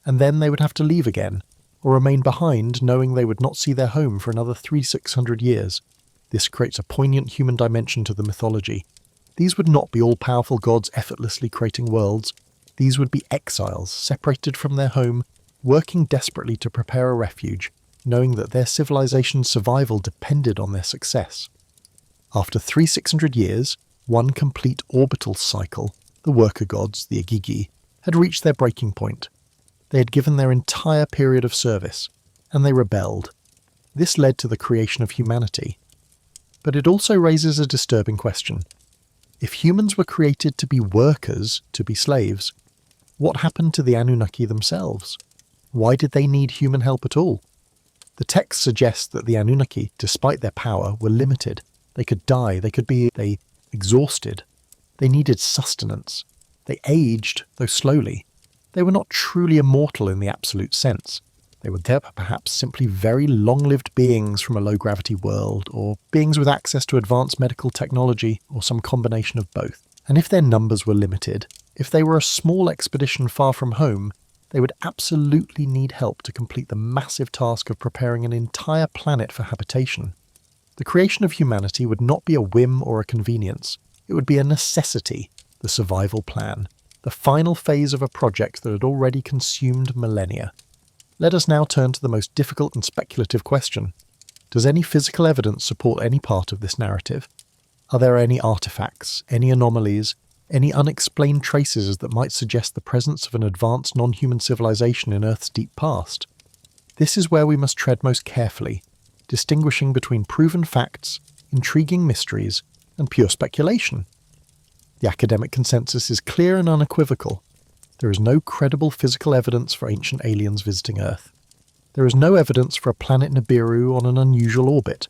[SPEAKER 1] and then they would have to leave again, or remain behind knowing they would not see their home for another 300-600 years. This creates a poignant human dimension to the mythology. These would not be all-powerful gods effortlessly creating worlds. These would be exiles, separated from their home, working desperately to prepare a refuge, knowing that their civilization's survival depended on their success. After 300-600 years, one complete orbital cycle, the worker gods, the Igigi, had reached their breaking point. They had given their entire period of service, and they rebelled. This led to the creation of humanity. But it also raises a disturbing question. If humans were created to be workers, to be slaves, what happened to the Anunnaki themselves? Why did they need human help at all? The text suggests that the Anunnaki, despite their power, were limited. They could die, they exhausted. They needed sustenance. They aged, though slowly. They were not truly immortal in the absolute sense. They were perhaps simply very long-lived beings from a low-gravity world, or beings with access to advanced medical technology, or some combination of both. And if their numbers were limited, if they were a small expedition far from home, they would absolutely need help to complete the massive task of preparing an entire planet for habitation. The creation of humanity would not be a whim or a convenience. It would be a necessity, the survival plan, the final phase of a project that had already consumed millennia. Let us now turn to the most difficult and speculative question. Does any physical evidence support any part of this narrative? Are there any artifacts, any anomalies, any unexplained traces that might suggest the presence of an advanced non-human civilization in Earth's deep past? This is where we must tread most carefully, distinguishing between proven facts, intriguing mysteries, and pure speculation. The academic consensus is clear and unequivocal. There is no credible physical evidence for ancient aliens visiting Earth. There is no evidence for a planet Nibiru on an unusual orbit.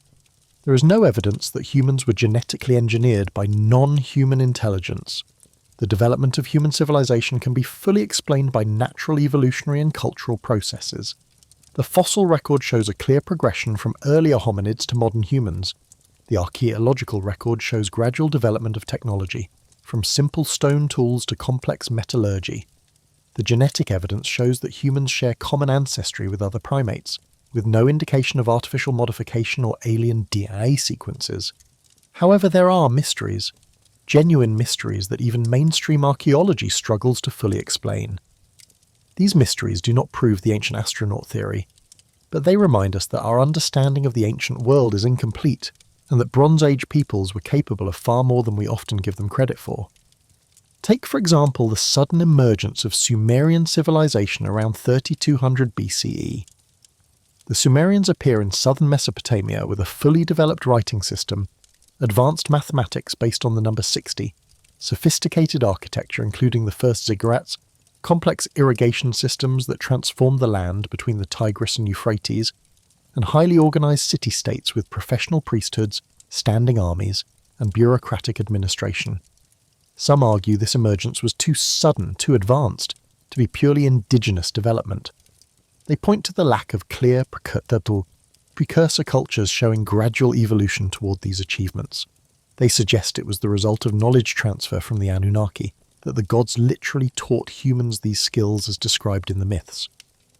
[SPEAKER 1] There is no evidence that humans were genetically engineered by non-human intelligence. The development of human civilization can be fully explained by natural evolutionary and cultural processes. The fossil record shows a clear progression from earlier hominids to modern humans. The archaeological record shows gradual development of technology, from simple stone tools to complex metallurgy. The genetic evidence shows that humans share common ancestry with other primates, with no indication of artificial modification or alien DNA sequences. However, there are mysteries, genuine mysteries that even mainstream archaeology struggles to fully explain. These mysteries do not prove the ancient astronaut theory, but they remind us that our understanding of the ancient world is incomplete, and that Bronze Age peoples were capable of far more than we often give them credit for. Take, for example, the sudden emergence of Sumerian civilization around 3200 BCE. The Sumerians appear in southern Mesopotamia with a fully developed writing system, advanced mathematics based on the number 60, sophisticated architecture including the first ziggurats, complex irrigation systems that transformed the land between the Tigris and Euphrates, and highly organized city-states with professional priesthoods, standing armies, and bureaucratic administration. Some argue this emergence was too sudden, too advanced, to be purely indigenous development. They point to the lack of clear precursor cultures showing gradual evolution toward these achievements. They suggest it was the result of knowledge transfer from the Anunnaki, that the gods literally taught humans these skills as described in the myths.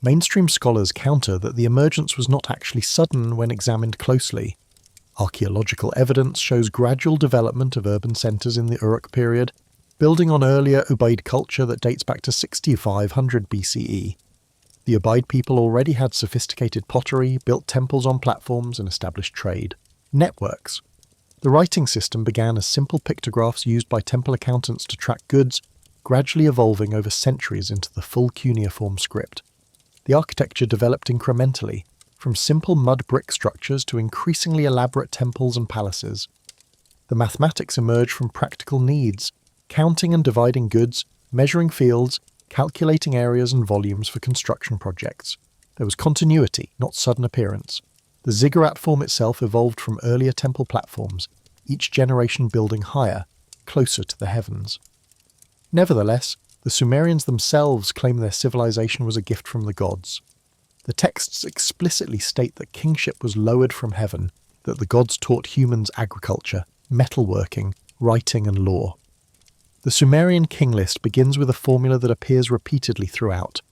[SPEAKER 1] Mainstream scholars counter that the emergence was not actually sudden when examined closely. Archaeological evidence shows gradual development of urban centres in the Uruk period, building on earlier Ubaid culture that dates back to 6500 BCE. The Ubaid people already had sophisticated pottery, built temples on platforms, and established trade. Networks. The writing system began as simple pictographs used by temple accountants to track goods, gradually evolving over centuries into the full cuneiform script. The architecture developed incrementally, from simple mud brick structures to increasingly elaborate temples and palaces. The mathematics emerged from practical needs, counting and dividing goods, measuring fields, calculating areas and volumes for construction projects. There was continuity, not sudden appearance. The ziggurat form itself evolved from earlier temple platforms, each generation building higher, closer to the heavens. Nevertheless, the Sumerians themselves claim their civilization was a gift from the gods. The texts explicitly state that kingship was lowered from heaven, that the gods taught humans agriculture, metalworking, writing and law. The Sumerian king list begins with a formula that appears repeatedly throughout.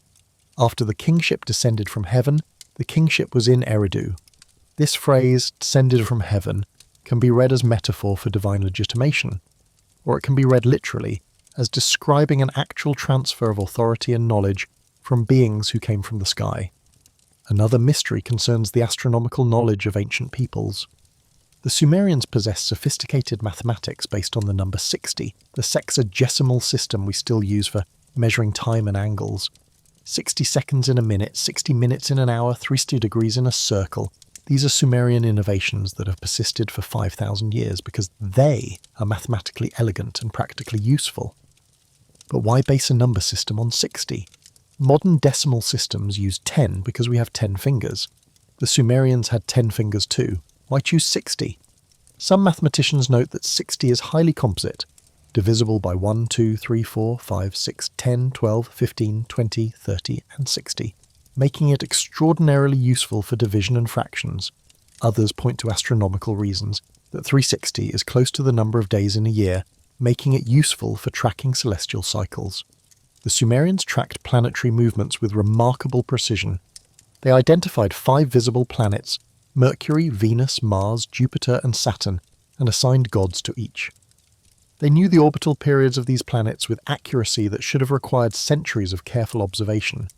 [SPEAKER 1] After the kingship descended from heaven, the kingship was in Eridu. This phrase, descended from heaven, can be read as metaphor for divine legitimation, or it can be read literally as describing an actual transfer of authority and knowledge from beings who came from the sky. Another mystery concerns the astronomical knowledge of ancient peoples. The Sumerians possessed sophisticated mathematics based on the number 60, the sexagesimal system we still use for measuring time and angles. 60 seconds in a minute, 60 minutes in an hour, 360 degrees in a circle. These are Sumerian innovations that have persisted for 5,000 years because they are mathematically elegant and practically useful. But why base a number system on 60? Modern decimal systems use 10 because we have 10 fingers. The Sumerians had 10 fingers too. Why choose 60? Some mathematicians note that 60 is highly composite, divisible by 1, 2, 3, 4, 5, 6, 10, 12, 15, 20, 30, and 60, making it extraordinarily useful for division and fractions. Others point to astronomical reasons, that 360 is close to the number of days in a year, making it useful for tracking celestial cycles. The Sumerians tracked planetary movements with remarkable precision. They identified 5 visible planets, Mercury, Venus, Mars, Jupiter and Saturn, and assigned gods to each. They knew the orbital periods of these planets with accuracy that should have required centuries of careful observation.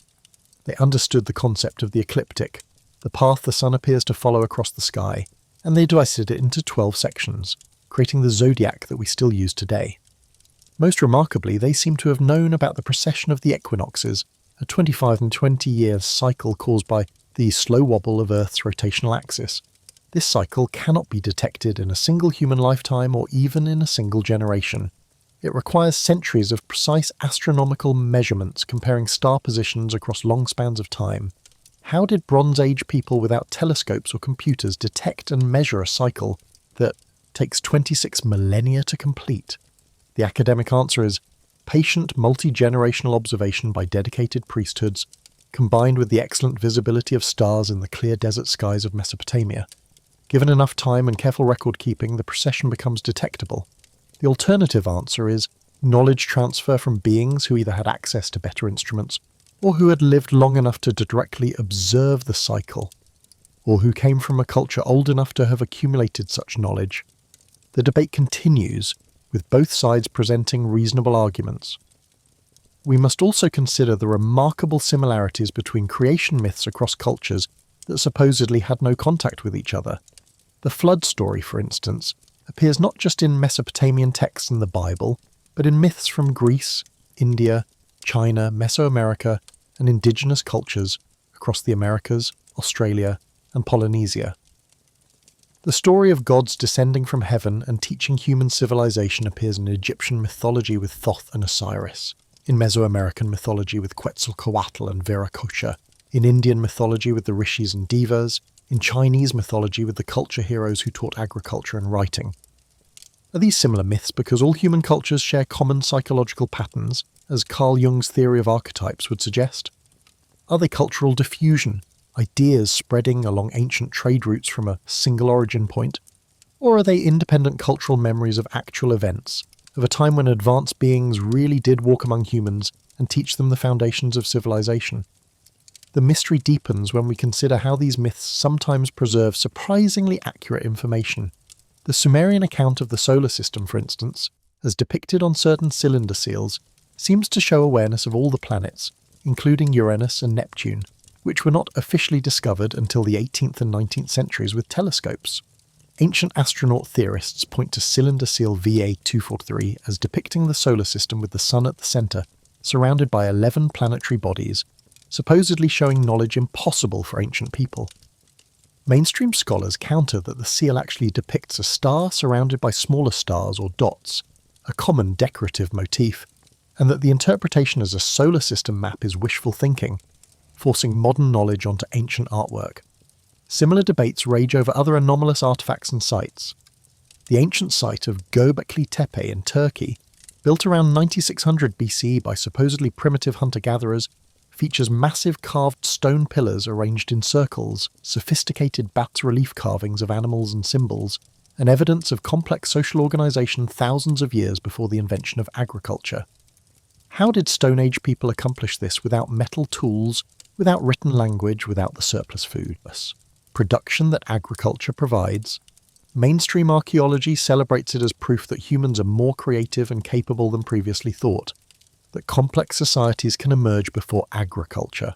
[SPEAKER 1] They understood the concept of the ecliptic, the path the sun appears to follow across the sky, and they divided it into 12 sections, creating the zodiac that we still use today. Most remarkably, they seem to have known about the precession of the equinoxes, a 25 and 20-year cycle caused by the slow wobble of Earth's rotational axis. This cycle cannot be detected in a single human lifetime or even in a single generation. It requires centuries of precise astronomical measurements comparing star positions across long spans of time. How did Bronze Age people without telescopes or computers detect and measure a cycle that takes 26 millennia to complete? The academic answer is patient multi-generational observation by dedicated priesthoods, combined with the excellent visibility of stars in the clear desert skies of Mesopotamia. Given enough time and careful record-keeping, the precession becomes detectable. The alternative answer is knowledge transfer from beings who either had access to better instruments, or who had lived long enough to directly observe the cycle, or who came from a culture old enough to have accumulated such knowledge. The debate continues, with both sides presenting reasonable arguments. We must also consider the remarkable similarities between creation myths across cultures that supposedly had no contact with each other. The flood story, for instance, appears not just in Mesopotamian texts in the Bible, but in myths from Greece, India, China, Mesoamerica, and indigenous cultures across the Americas, Australia, and Polynesia. The story of gods descending from heaven and teaching human civilization appears in Egyptian mythology with Thoth and Osiris, in Mesoamerican mythology with Quetzalcoatl and Viracocha, in Indian mythology with the rishis and devas, in Chinese mythology with the culture heroes who taught agriculture and writing. Are these similar myths because all human cultures share common psychological patterns, as Carl Jung's theory of archetypes would suggest? Are they cultural diffusion, ideas spreading along ancient trade routes from a single origin point? Or are they independent cultural memories of actual events, of a time when advanced beings really did walk among humans and teach them the foundations of civilization? The mystery deepens when we consider how these myths sometimes preserve surprisingly accurate information. The Sumerian account of the solar system, for instance, as depicted on certain cylinder seals, seems to show awareness of all the planets, including Uranus and Neptune, which were not officially discovered until the 18th and 19th centuries with telescopes. Ancient astronaut theorists point to cylinder seal VA243 as depicting the solar system with the Sun at the centre, surrounded by 11 planetary bodies, supposedly showing knowledge impossible for ancient people. Mainstream scholars counter that the seal actually depicts a star surrounded by smaller stars or dots, a common decorative motif, and that the interpretation as a solar system map is wishful thinking, forcing modern knowledge onto ancient artwork. Similar debates rage over other anomalous artifacts and sites. The ancient site of Göbekli Tepe in Turkey, built around 9600 BCE by supposedly primitive hunter-gatherers, features massive carved stone pillars arranged in circles, sophisticated bas-relief carvings of animals and symbols, and evidence of complex social organisation thousands of years before the invention of agriculture. How did Stone Age people accomplish this without metal tools, without written language, without the surplus food? Production that agriculture provides. Mainstream archaeology celebrates it as proof that humans are more creative and capable than previously thought, that complex societies can emerge before agriculture.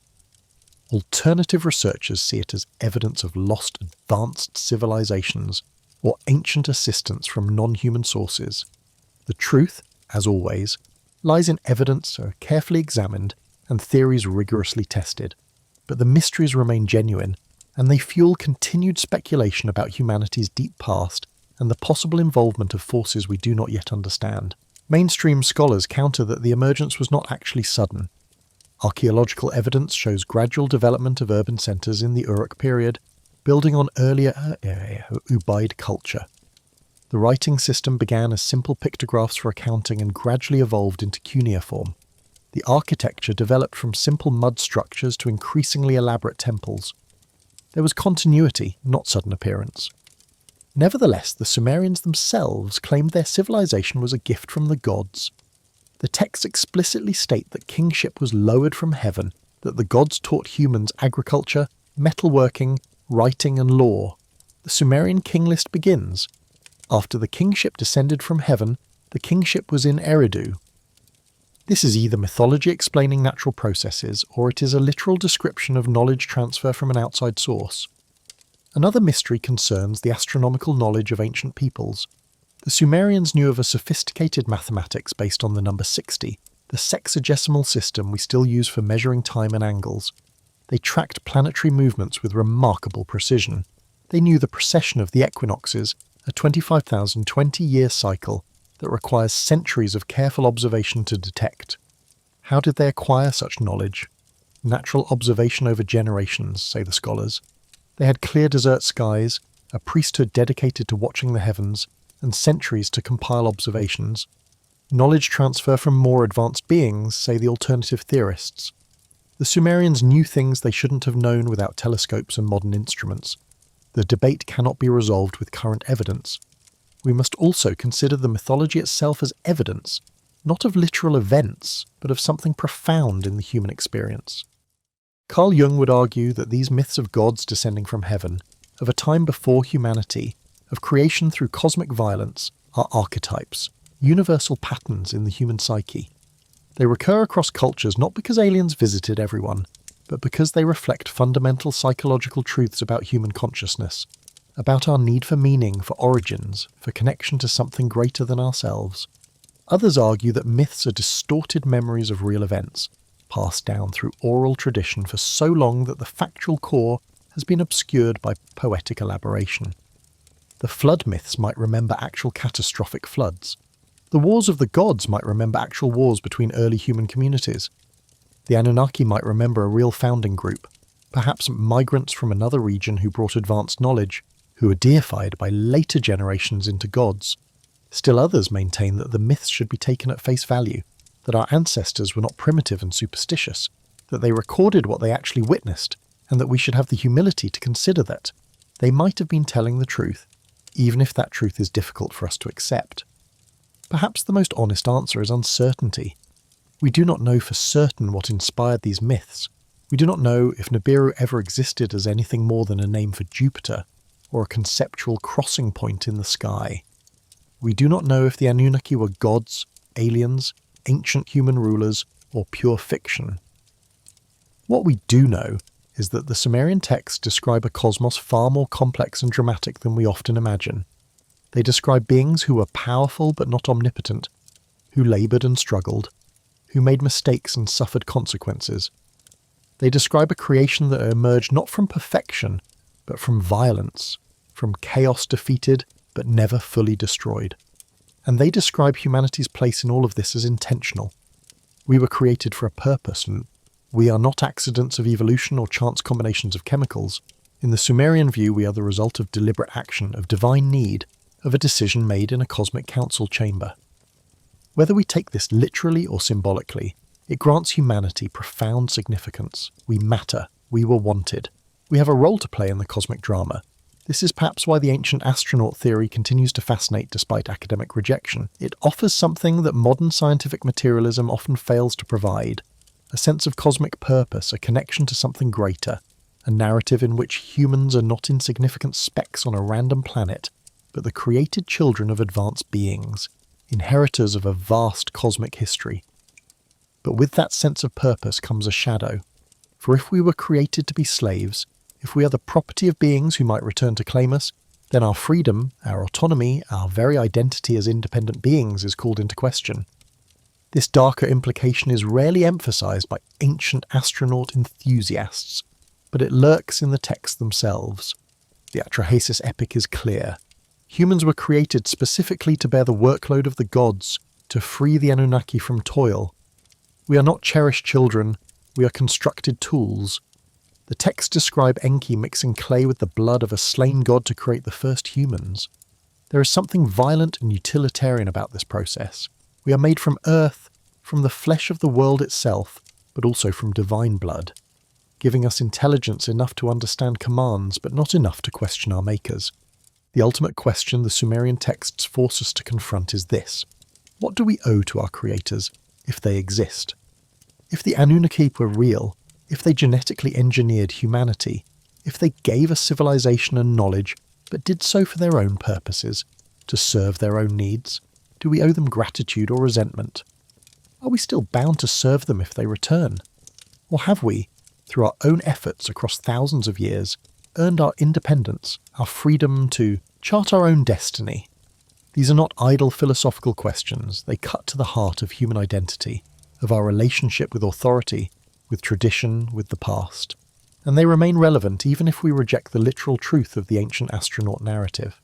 [SPEAKER 1] Alternative researchers see it as evidence of lost advanced civilizations or ancient assistance from non-human sources. The truth, as always, lies in evidence carefully examined and theories rigorously tested, but the mysteries remain genuine, and they fuel continued speculation about humanity's deep past and the possible involvement of forces we do not yet understand. Mainstream scholars counter that the emergence was not actually sudden. Archaeological evidence shows gradual development of urban centres in the Uruk period, building on earlier Ubaid culture. The writing system began as simple pictographs for accounting and gradually evolved into cuneiform. The architecture developed from simple mud structures to increasingly elaborate temples. There was continuity, not sudden appearance. Nevertheless, the Sumerians themselves claimed their civilization was a gift from the gods. The texts explicitly state that kingship was lowered from heaven, that the gods taught humans agriculture, metalworking, writing and law. The Sumerian king list begins. After the kingship descended from heaven, the kingship was in Eridu. This is either mythology explaining natural processes, or it is a literal description of knowledge transfer from an outside source. Another mystery concerns the astronomical knowledge of ancient peoples. The Sumerians knew of a sophisticated mathematics based on the number 60, the sexagesimal system we still use for measuring time and angles. They tracked planetary movements with remarkable precision. They knew the precession of the equinoxes, a 25,020-year cycle that requires centuries of careful observation to detect. How did they acquire such knowledge? Natural observation over generations, say the scholars. They had clear desert skies, a priesthood dedicated to watching the heavens, and centuries to compile observations. Knowledge transfer from more advanced beings, say the alternative theorists. The Sumerians knew things they shouldn't have known without telescopes and modern instruments. The debate cannot be resolved with current evidence. We must also consider the mythology itself as evidence, not of literal events, but of something profound in the human experience. Carl Jung would argue that these myths of gods descending from heaven, of a time before humanity, of creation through cosmic violence, are archetypes, universal patterns in the human psyche. They recur across cultures not because aliens visited everyone, but because they reflect fundamental psychological truths about human consciousness, about our need for meaning, for origins, for connection to something greater than ourselves. Others argue that myths are distorted memories of real events, passed down through oral tradition for so long that the factual core has been obscured by poetic elaboration. The flood myths might remember actual catastrophic floods. The wars of the gods might remember actual wars between early human communities. The Anunnaki might remember a real founding group, perhaps migrants from another region who brought advanced knowledge, who were deified by later generations into gods. Still others maintain that the myths should be taken at face value, that our ancestors were not primitive and superstitious, that they recorded what they actually witnessed, and that we should have the humility to consider that they might have been telling the truth, even if that truth is difficult for us to accept. Perhaps the most honest answer is uncertainty. We do not know for certain what inspired these myths. We do not know if Nibiru ever existed as anything more than a name for Jupiter, or a conceptual crossing point in the sky. We do not know if the Anunnaki were gods, aliens, ancient human rulers, or pure fiction. What we do know is that the Sumerian texts describe a cosmos far more complex and dramatic than we often imagine. They describe beings who were powerful but not omnipotent, who laboured and struggled, who made mistakes and suffered consequences. They describe a creation that emerged not from perfection, but from violence, from chaos defeated but never fully destroyed. And they describe humanity's place in all of this as intentional. We were created for a purpose, and we are not accidents of evolution or chance combinations of chemicals. In the Sumerian view, we are the result of deliberate action, of divine need, of a decision made in a cosmic council chamber. Whether we take this literally or symbolically, It grants humanity profound significance. We matter. We were wanted. We have a role to play in the cosmic drama. This is perhaps why the ancient astronaut theory continues to fascinate despite academic rejection. It offers something that modern scientific materialism often fails to provide: a sense of cosmic purpose, a connection to something greater, a narrative in which humans are not insignificant specks on a random planet, but the created children of advanced beings, inheritors of a vast cosmic history. But with that sense of purpose comes a shadow. For if we were created to be slaves, if we are the property of beings who might return to claim us, then our freedom, our autonomy, our very identity as independent beings is called into question. This darker implication is rarely emphasized by ancient astronaut enthusiasts, but it lurks in the texts themselves. The Atrahasis epic is clear. Humans were created specifically to bear the workload of the gods, to free the Anunnaki from toil. We are not cherished children, we are constructed tools. The texts describe Enki mixing clay with the blood of a slain god to create the first humans. There is something violent and utilitarian about this process. We are made from earth, from the flesh of the world itself, but also from divine blood, giving us intelligence enough to understand commands, but not enough to question our makers. The ultimate question the Sumerian texts force us to confront is this: what do we owe to our creators, if they exist? If the Anunnaki were real, if they genetically engineered humanity, if they gave us civilization and knowledge, but did so for their own purposes, to serve their own needs, do we owe them gratitude or resentment? Are we still bound to serve them if they return? Or have we, through our own efforts across thousands of years, earned our independence, our freedom to chart our own destiny? These are not idle philosophical questions. They cut to the heart of human identity, of our relationship with authority, with tradition, with the past. And they remain relevant even if we reject the literal truth of the ancient astronaut narrative.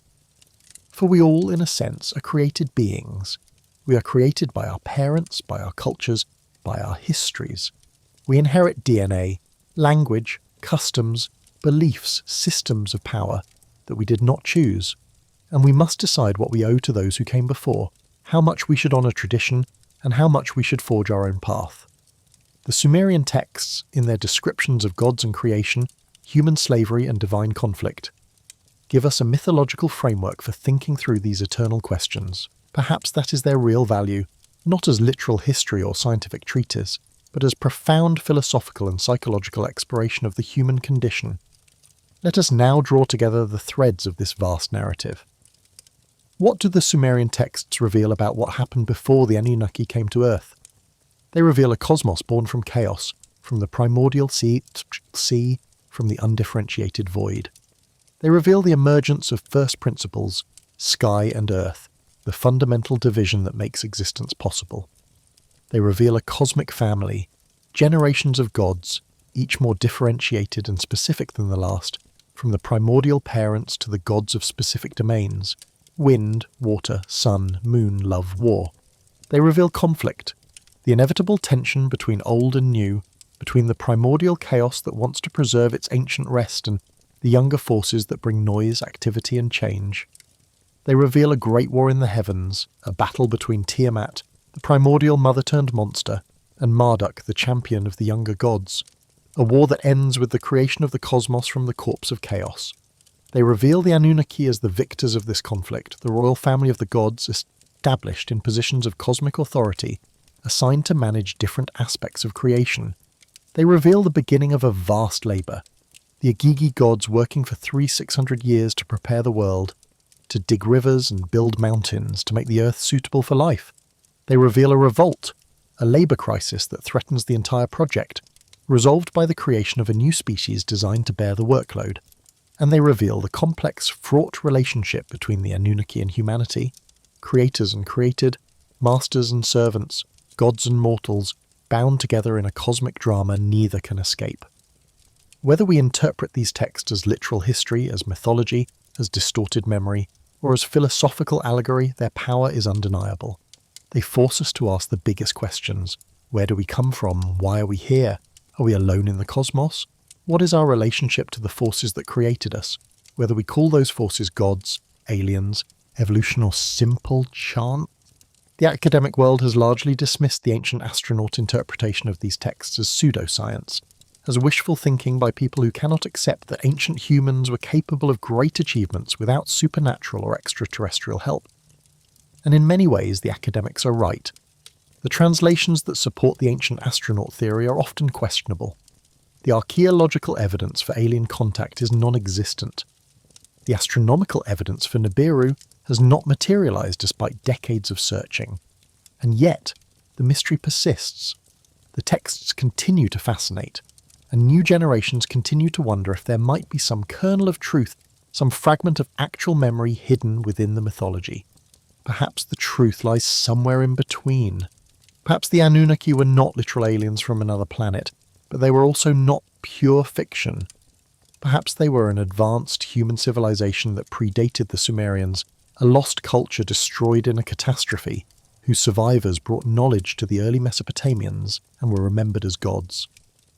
[SPEAKER 1] For we all, in a sense, are created beings. We are created by our parents, by our cultures, by our histories. We inherit DNA, language, customs, beliefs, systems of power that we did not choose. And we must decide what we owe to those who came before, how much we should honour tradition, and how much we should forge our own path. The Sumerian texts, in their descriptions of gods and creation, human slavery and divine conflict, give us a mythological framework for thinking through these eternal questions. Perhaps that is their real value, not as literal history or scientific treatise, but as profound philosophical and psychological exploration of the human condition. Let us now draw together the threads of this vast narrative. What do the Sumerian texts reveal about what happened before the Anunnaki came to Earth? They reveal a cosmos born from chaos, from the primordial sea, from the undifferentiated void. They reveal the emergence of first principles, sky and earth, the fundamental division that makes existence possible. They reveal a cosmic family, generations of gods, each more differentiated and specific than the last, from the primordial parents to the gods of specific domains: wind, water, sun, moon, love, war. They reveal conflict, the inevitable tension between old and new, between the primordial chaos that wants to preserve its ancient rest and the younger forces that bring noise, activity and change. They reveal a great war in the heavens, a battle between Tiamat, the primordial mother-turned-monster, and Marduk, the champion of the younger gods, a war that ends with the creation of the cosmos from the corpse of chaos. They reveal the Anunnaki as the victors of this conflict, the royal family of the gods established in positions of cosmic authority, assigned to manage different aspects of creation. They reveal the beginning of a vast labour, the Igigi gods working for 600 years to prepare the world, to dig rivers and build mountains, to make the earth suitable for life. They reveal a revolt, a labour crisis that threatens the entire project, resolved by the creation of a new species designed to bear the workload. And they reveal the complex, fraught relationship between the Anunnaki and humanity, creators and created, masters and servants, gods and mortals, bound together in a cosmic drama neither can escape. Whether we interpret these texts as literal history, as mythology, as distorted memory, or as philosophical allegory, their power is undeniable. They force us to ask the biggest questions. Where do we come from? Why are we here? Are we alone in the cosmos? What is our relationship to the forces that created us? Whether we call those forces gods, aliens, evolution, or simple chance? The academic world has largely dismissed the ancient astronaut interpretation of these texts as pseudoscience, as wishful thinking by people who cannot accept that ancient humans were capable of great achievements without supernatural or extraterrestrial help. And in many ways, the academics are right. The translations that support the ancient astronaut theory are often questionable. The archaeological evidence for alien contact is non-existent. The astronomical evidence for Nibiru has not materialized despite decades of searching. And yet, the mystery persists. The texts continue to fascinate, and new generations continue to wonder if there might be some kernel of truth, some fragment of actual memory hidden within the mythology. Perhaps the truth lies somewhere in between. Perhaps the Anunnaki were not literal aliens from another planet, but they were also not pure fiction. Perhaps they were an advanced human civilization that predated the Sumerians, a lost culture destroyed in a catastrophe, whose survivors brought knowledge to the early Mesopotamians and were remembered as gods.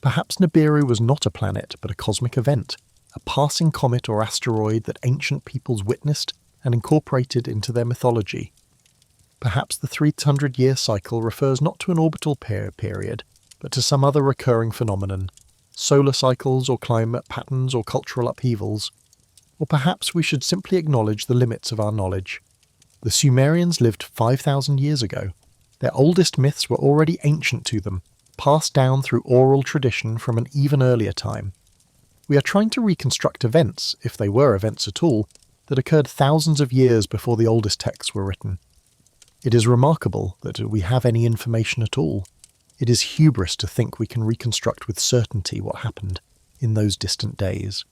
[SPEAKER 1] Perhaps Nibiru was not a planet, but a cosmic event, a passing comet or asteroid that ancient peoples witnessed and incorporated into their mythology. Perhaps the 300-year cycle refers not to an orbital period, but to some other recurring phenomenon, solar cycles or climate patterns or cultural upheavals. Or perhaps we should simply acknowledge the limits of our knowledge. The Sumerians lived 5,000 years ago. Their oldest myths were already ancient to them, passed down through oral tradition from an even earlier time. We are trying to reconstruct events, if they were events at all, that occurred thousands of years before the oldest texts were written. It is remarkable that we have any information at all. It is hubris to think we can reconstruct with certainty what happened in those distant days.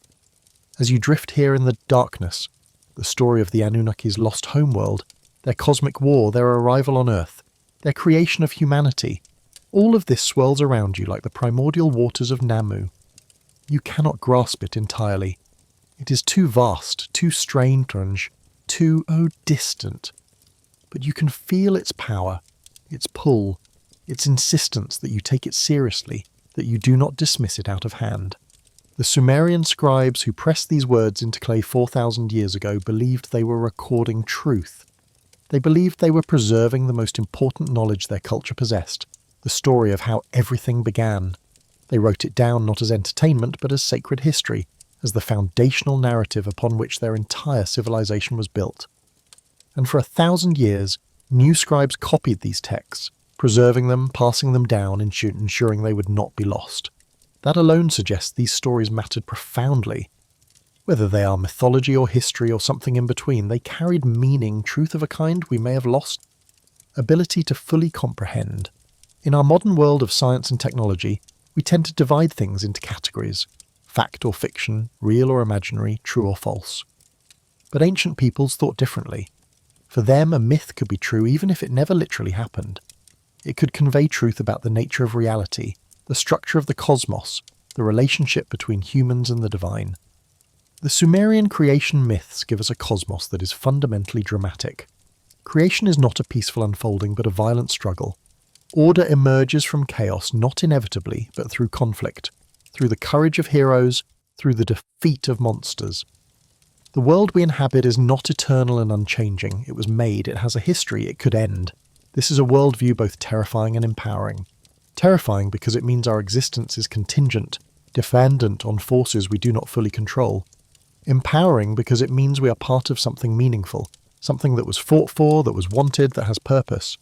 [SPEAKER 1] As you drift here in the darkness, the story of the Anunnaki's lost homeworld, their cosmic war, their arrival on Earth, their creation of humanity, all of this swirls around you like the primordial waters of Nammu. You cannot grasp it entirely. It is too vast, too strange, too, distant. But you can feel its power, its pull, its insistence that you take it seriously, that you do not dismiss it out of hand. The Sumerian scribes who pressed these words into clay 4,000 years ago believed they were recording truth. They believed they were preserving the most important knowledge their culture possessed, the story of how everything began. They wrote it down not as entertainment but as sacred history, as the foundational narrative upon which their entire civilization was built. And for 1,000 years, new scribes copied these texts, preserving them, passing them down, ensuring they would not be lost. That alone suggests these stories mattered profoundly. Whether they are mythology or history or something in between, they carried meaning, truth of a kind we may have lost, ability to fully comprehend. In our modern world of science and technology, we tend to divide things into categories: fact or fiction, real or imaginary, true or false. But ancient peoples thought differently. For them, a myth could be true even if it never literally happened. It could convey truth about the nature of reality, the structure of the cosmos, the relationship between humans and the divine. The Sumerian creation myths give us a cosmos that is fundamentally dramatic. Creation is not a peaceful unfolding but a violent struggle. Order emerges from chaos not inevitably but through conflict, through the courage of heroes, through the defeat of monsters. The world we inhabit is not eternal and unchanging. It was made, it has a history, it could end. This is a worldview both terrifying and empowering. Terrifying because it means our existence is contingent, dependent on forces we do not fully control. Empowering because it means we are part of something meaningful, something that was fought for, that was wanted, that has purpose.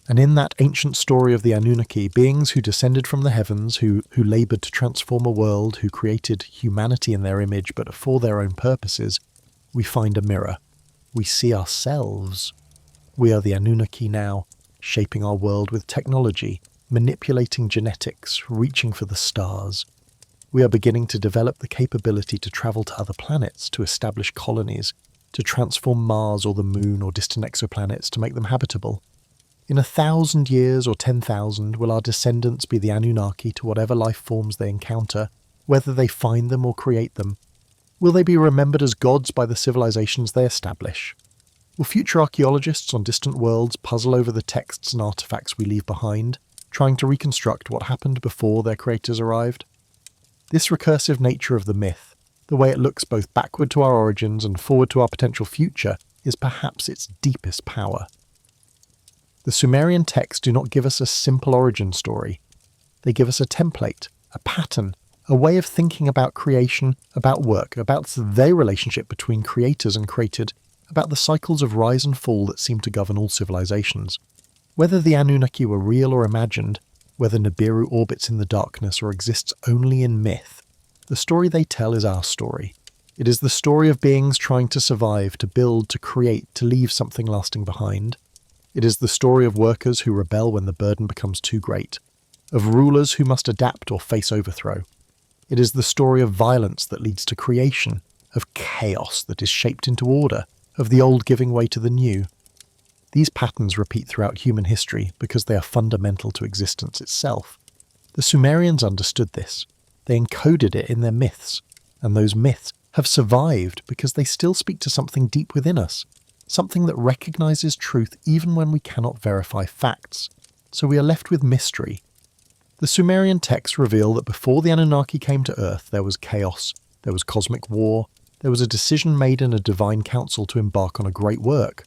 [SPEAKER 1] And in that ancient story of the Anunnaki, beings who descended from the heavens, who laboured to transform a world, who created humanity in their image but for their own purposes, we find a mirror. We see ourselves. We are the Anunnaki now, shaping our world with technology, manipulating genetics, reaching for the stars. We are beginning to develop the capability to travel to other planets, to establish colonies, to transform Mars or the Moon or distant exoplanets to make them habitable. In 1,000 years or 10,000, will our descendants be the Anunnaki to whatever life forms they encounter, whether they find them or create them? Will they be remembered as gods by the civilizations they establish? Will future archaeologists on distant worlds puzzle over the texts and artifacts we leave behind, trying to reconstruct what happened before their creators arrived? This recursive nature of the myth, the way it looks both backward to our origins and forward to our potential future, is perhaps its deepest power. The Sumerian texts do not give us a simple origin story. They give us a template, a pattern, a way of thinking about creation, about work, about their relationship between creators and created, about the cycles of rise and fall that seem to govern all civilizations. Whether the Anunnaki were real or imagined, whether Nibiru orbits in the darkness or exists only in myth, the story they tell is our story. It is the story of beings trying to survive, to build, to create, to leave something lasting behind. It is the story of workers who rebel when the burden becomes too great, of rulers who must adapt or face overthrow. It is the story of violence that leads to creation, of chaos that is shaped into order, of the old giving way to the new. These patterns repeat throughout human history because they are fundamental to existence itself. The Sumerians understood this. They encoded it in their myths, and those myths have survived because they still speak to something deep within us, something that recognizes truth even when we cannot verify facts. So we are left with mystery. The Sumerian texts reveal that before the Anunnaki came to Earth, there was chaos, there was cosmic war, there was a decision made in a divine council to embark on a great work.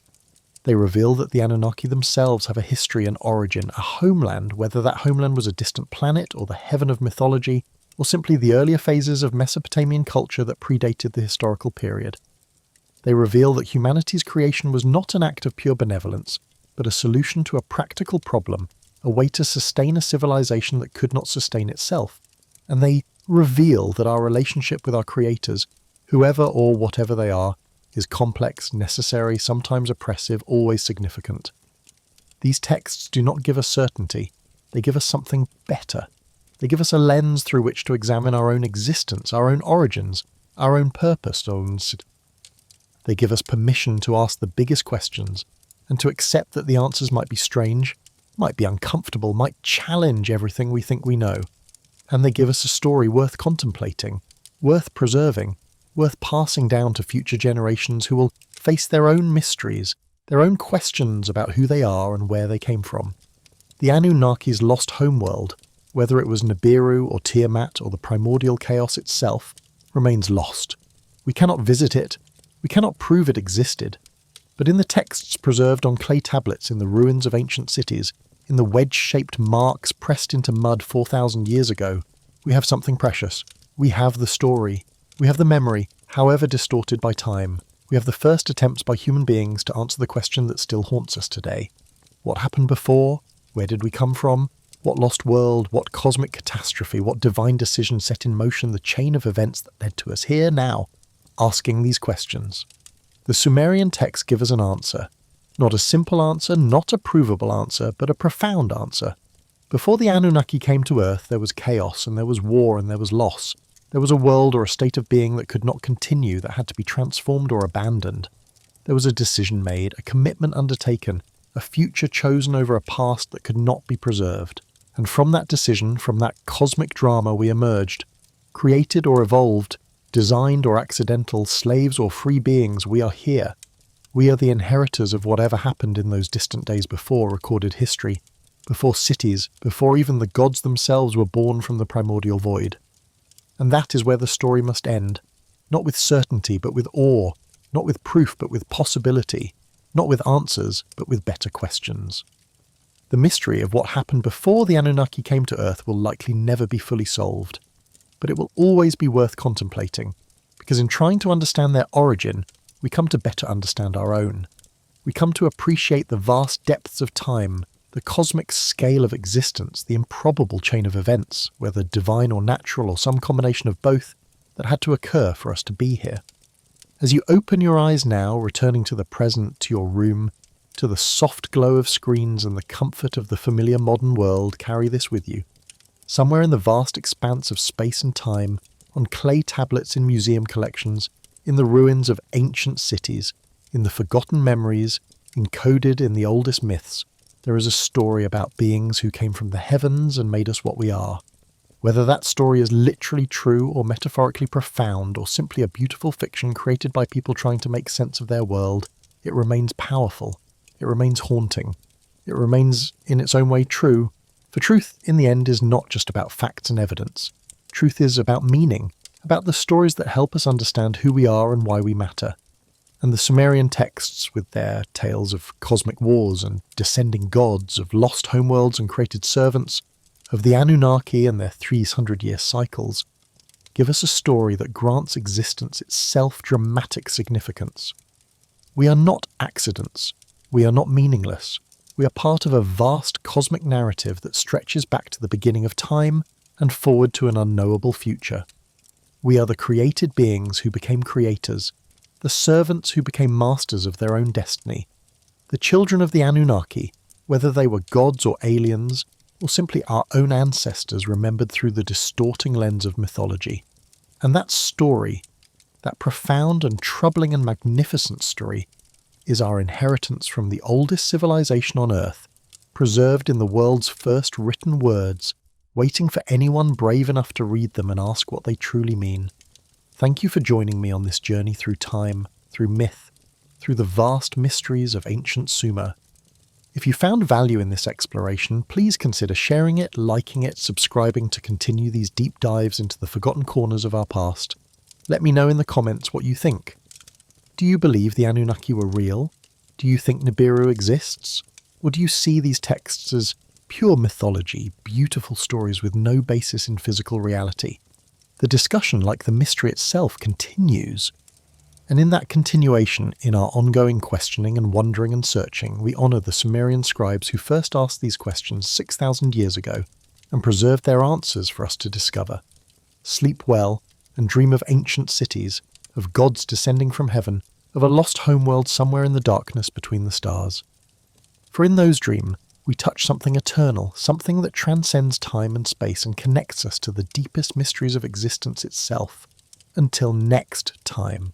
[SPEAKER 1] They reveal that the Anunnaki themselves have a history and origin, a homeland, whether that homeland was a distant planet or the heaven of mythology, or simply the earlier phases of Mesopotamian culture that predated the historical period. They reveal that humanity's creation was not an act of pure benevolence, but a solution to a practical problem, a way to sustain a civilization that could not sustain itself. And they reveal that our relationship with our creators, whoever or whatever they are, is complex, necessary, sometimes oppressive, always significant. These texts do not give us certainty. They give us something better. They give us a lens through which to examine our own existence, our own origins, our own purpose. They give us permission to ask the biggest questions and to accept that the answers might be strange, might be uncomfortable, might challenge everything we think we know. And they give us a story worth contemplating, worth preserving, worth passing down to future generations who will face their own mysteries, their own questions about who they are and where they came from. The Anunnaki's lost homeworld, whether it was Nibiru or Tiamat or the primordial chaos itself, remains lost. We cannot visit it, we cannot prove it existed. But in the texts preserved on clay tablets in the ruins of ancient cities, in the wedge-shaped marks pressed into mud 4,000 years ago, we have something precious. We have the story. We have the memory, however distorted by time. We have the first attempts by human beings to answer the question that still haunts us today. What happened before? Where did we come from? What lost world? What cosmic catastrophe? What divine decision set in motion the chain of events that led to us here now? Asking these questions. The Sumerian texts give us an answer. Not a simple answer, not a provable answer, but a profound answer. Before the Anunnaki came to Earth, there was chaos, and there was war, and there was loss. There was a world or a state of being that could not continue, that had to be transformed or abandoned. There was a decision made, a commitment undertaken, a future chosen over a past that could not be preserved. And from that decision, from that cosmic drama we emerged. Created or evolved, designed or accidental, slaves or free beings, we are here. We are the inheritors of whatever happened in those distant days before recorded history, before cities, before even the gods themselves were born from the primordial void. And that is where the story must end, not with certainty but with awe, not with proof but with possibility, not with answers but with better questions. The mystery of what happened before the Anunnaki came to Earth will likely never be fully solved, but it will always be worth contemplating, because in trying to understand their origin, we come to better understand our own. We come to appreciate the vast depths of time, the cosmic scale of existence, the improbable chain of events, whether divine or natural or some combination of both, that had to occur for us to be here. As you open your eyes now, returning to the present, to your room, to the soft glow of screens and the comfort of the familiar modern world, carry this with you. Somewhere in the vast expanse of space and time, on clay tablets in museum collections, in the ruins of ancient cities, in the forgotten memories, encoded in the oldest myths, there is a story about beings who came from the heavens and made us what we are. Whether that story is literally true or metaphorically profound or simply a beautiful fiction created by people trying to make sense of their world, it remains powerful. It remains haunting. It remains, in its own way, true. For truth, in the end, is not just about facts and evidence. Truth is about meaning, about the stories that help us understand who we are and why we matter. And the Sumerian texts, with their tales of cosmic wars and descending gods, of lost homeworlds and created servants, of the Anunnaki and their 300-year cycles, give us a story that grants existence itself dramatic significance. We are not accidents. We are not meaningless. We are part of a vast cosmic narrative that stretches back to the beginning of time and forward to an unknowable future. We are the created beings who became creators, the servants who became masters of their own destiny, the children of the Anunnaki, whether they were gods or aliens, or simply our own ancestors remembered through the distorting lens of mythology. And that story, that profound and troubling and magnificent story, is our inheritance from the oldest civilization on Earth, preserved in the world's first written words, waiting for anyone brave enough to read them and ask what they truly mean. Thank you for joining me on this journey through time, through myth, through the vast mysteries of ancient Sumer. If you found value in this exploration, please consider sharing it, liking it, subscribing to continue these deep dives into the forgotten corners of our past. Let me know in the comments what you think. Do you believe the Anunnaki were real? Do you think Nibiru exists? Or do you see these texts as pure mythology, beautiful stories with no basis in physical reality? The discussion, like the mystery itself, continues. And in that continuation, in our ongoing questioning and wondering and searching, we honour the Sumerian scribes who first asked these questions 6,000 years ago and preserved their answers for us to discover. Sleep well and dream of ancient cities, of gods descending from heaven, of a lost homeworld somewhere in the darkness between the stars. For in those dreams, we touch something eternal, something that transcends time and space and connects us to the deepest mysteries of existence itself. Until next time.